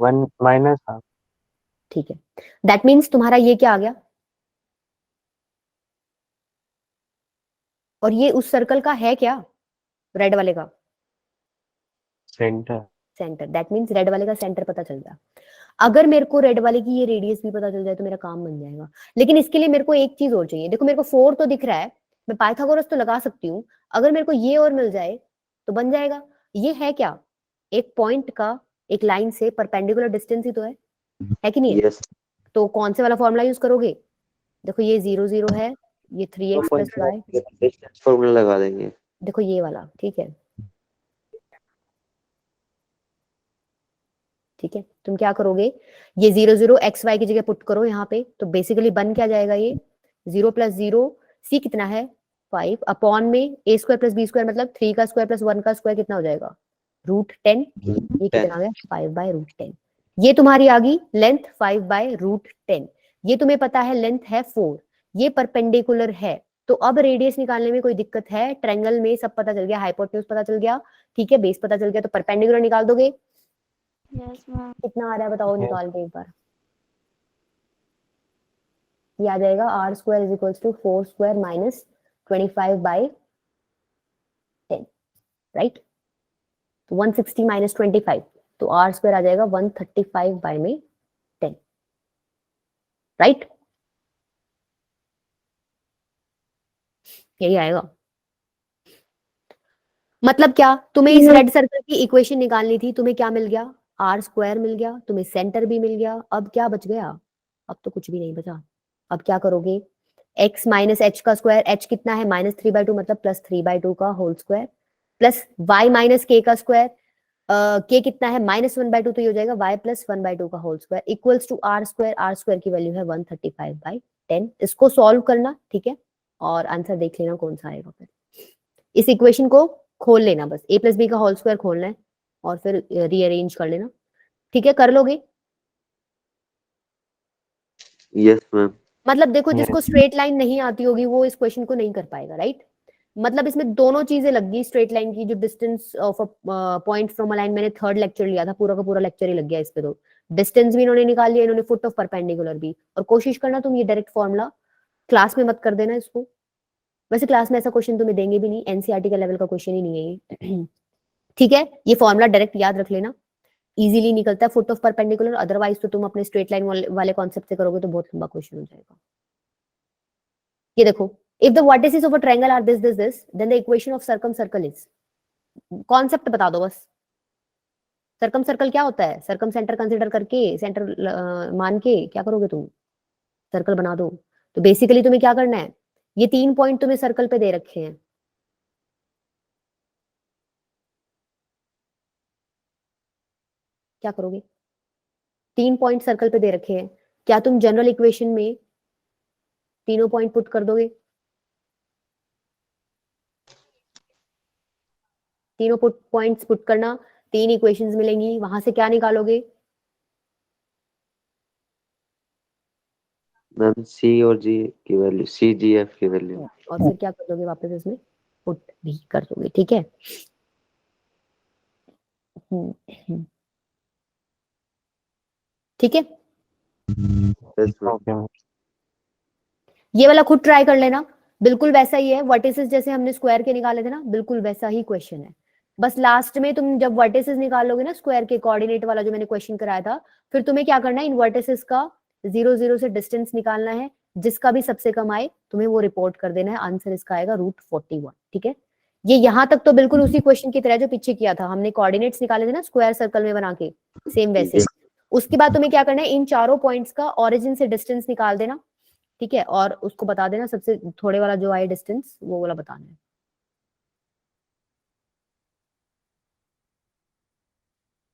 1 -1/2। ठीक है, दैट मीन्स तुम्हारा ये क्या आ गया, और ये उस सर्कल का है क्या, रेड वाले का centre. Centre. That means red वाले का सेंटर पता चल गया। अगर मेरे को रेड वाले की ये रेडियस भी पता चल जाए तो मेरा काम बन जाएगा। लेकिन इसके लिए मेरे को एक चीज और चाहिए। देखो मेरे को 4 तो दिख रहा है, मैं पाइथागोरस तो लगा सकती हूँ, अगर मेरे को ये और मिल जाए तो बन जाएगा। ये है क्या, एक पॉइंट का एक लाइन से परपेंडिकुलर डिस्टेंस ही तो है कि नहीं है? यस। तो कौन से वाला फॉर्मूला यूज करोगे? देखो ये 0 0 है, ये 3x plus Y, distance formula लगा देंगे। देखो ये वाला, ठीक है। ठीक है, तुम क्या करोगे, ये 0 0 एक्स वाई की जगह पुट करो यहाँ पे, तो बेसिकली बन क्या जाएगा, ये 0 प्लस 0 सी कितना है 5 अपॉन में ए स्क्वायर प्लस बी स्क्वायर, मतलब 3 का स्क्वायर प्लस 1 का स्क्वायर कितना हो जाएगा, √10। ये कितना आ गया, 5/√10। ये तुम्हारी आ गई लेंथ 5/√10। ये तुम्हें पता है लेंथ है 4, ये परपेंडिकुलर है, तो अब रेडियस निकालने में कोई दिक्कत है? ट्रायंगल में सब पता चल गया, हाइपोटेन्यूज पता चल गया, ठीक है, बेस पता चल गया, तो परपेंडिकुलर निकाल दोगे? Yes ma'am. कितना आ रहा है बताओ, Yes. निकाल के एक बार। ये आ जाएगा r square is equals to 4 square minus 25 by 10, right? तो 160 माइनस 25, तो r स्क्वायर आ जाएगा 135 बाई में 10, राइट? यही आएगा। मतलब क्या, तुम्हें इस रेड सर्कल की इक्वेशन निकालनी थी, तुम्हें क्या मिल गया? r स्क्वायर मिल गया, तुम्हें सेंटर भी मिल गया, अब क्या बच गया? अब तो कुछ भी नहीं बचा। अब क्या करोगे? x माइनस एच का स्क्वायर, h कितना है? -3/2, मतलब +3/2 का whole square, plus y minus k का स्क्वायर, k कितना है? -1/2, तो ये हो जाएगा y प्लस 1/2 का whole square equals to r square. r square की वैल्यू है 135/10। इसको सॉल्व करना, ठीक है, और आंसर देख लेना कौन सा आएगा। फिर इस इक्वेशन को खोल लेना, बस a प्लस बी का होल स्क्वायर खोलना है और फिर रीअरेंज कर लेना, ठीक है? कर लोगे? Yes ma'am. मतलब देखो, Yes. जिसको स्ट्रेट लाइन नहीं आती होगी वो इस क्वेश्चन को नहीं कर पाएगा, राइट? मतलब इसमें दोनों चीजें लग गई, स्ट्रेट लाइन की जो distance of a point from a line, मैंने थर्ड लेक्चर लिया था, पूरा का पूरा लेक्चर ही लग गया इस पे। तो डिस्टेंस भी इन्होंने निकाल लिया, इन्होंने फुट ऑफ परपेंडिकुलर भी। और कोशिश करना तुम ये डायरेक्ट फॉर्मूला क्लास में मत कर देना इसको, वैसे क्लास में ऐसा क्वेश्चन तुम्हें देंगे भी नहीं, एनसीईआरटी का लेवल का क्वेश्चन ही नहीं है ये। ठीक है, ये फॉर्मूला डायरेक्ट याद रख लेना, इजीली निकलता है फुट ऑफ परपेंडिकुलर। अदरवाइज तो तुम अपने स्ट्रेट लाइन वाले कॉन्सेप्ट से करोगे तो बहुत लंबा क्वेश्चन हो जाएगा। ये देखो, if the vertices of a triangle are this, then the equation of circumcircle is, concept बता दो बस। सर्कम सर्कल क्या होता है? सर्कम सेंटर कंसिडर करके, सेंटर मान के क्या करोगे तुम? सर्कल बना दो। तो बेसिकली तुम्हें क्या करना है, ये 3 पॉइंट तुम्हें सर्कल पे दे रखे हैं, क्या करोगे? 3 पॉइंट सर्कल पे दे रखे हैं, क्या तुम जनरल इक्वेशन में तीनों पॉइंट पुट कर दोगे? तीनों पॉइंट्स पुट करना, 3 इक्वेशंस मिलेंगी, वहां से क्या निकालोगे? मैम सी और जी की वैल्यू, सी जी एफ की वैल्यू। और फिर क्या कर दोगे? वापस इसमें पुट भी कर दोगे, ठीक है? ठीक है, यस मैम। Okay, ma'am. ये वाला खुद ट्राई कर लेना, बिल्कुल वैसा ही है, वर्टिसेस जैसे हमने स्क्वायर के निकाले थे ना, बिल्कुल वैसा ही क्वेश्चन है। बस लास्ट में तुम जब वर्टिसेस निकालोगे ना स्क्वायर के, कोऑर्डिनेट वाला जो मैंने क्वेश्चन कराया था, फिर तुम्हें क्या करना है, इन वर्टिसेस का 0 0 से डिस्टेंस निकालना है, जिसका भी सबसे कम आए तुम्हें वो रिपोर्ट कर देना है। आंसर इसका आएगा √41, ठीक है? ये यहाँ तक तो बिल्कुल उसी क्वेश्चन की तरह जो पीछे किया था हमने, कोऑर्डिनेट्स निकाले थे ना स्क्वायर सर्कल में बना के, सेम वैसे। उसके बाद तुम्हें क्या करना है, इन चारों पॉइंट्स का ओरिजिन से डिस्टेंस निकाल देना, ठीक है? और उसको बता देना, सबसे थोड़े वाला जो आए डिस्टेंस वो वाला बताना है।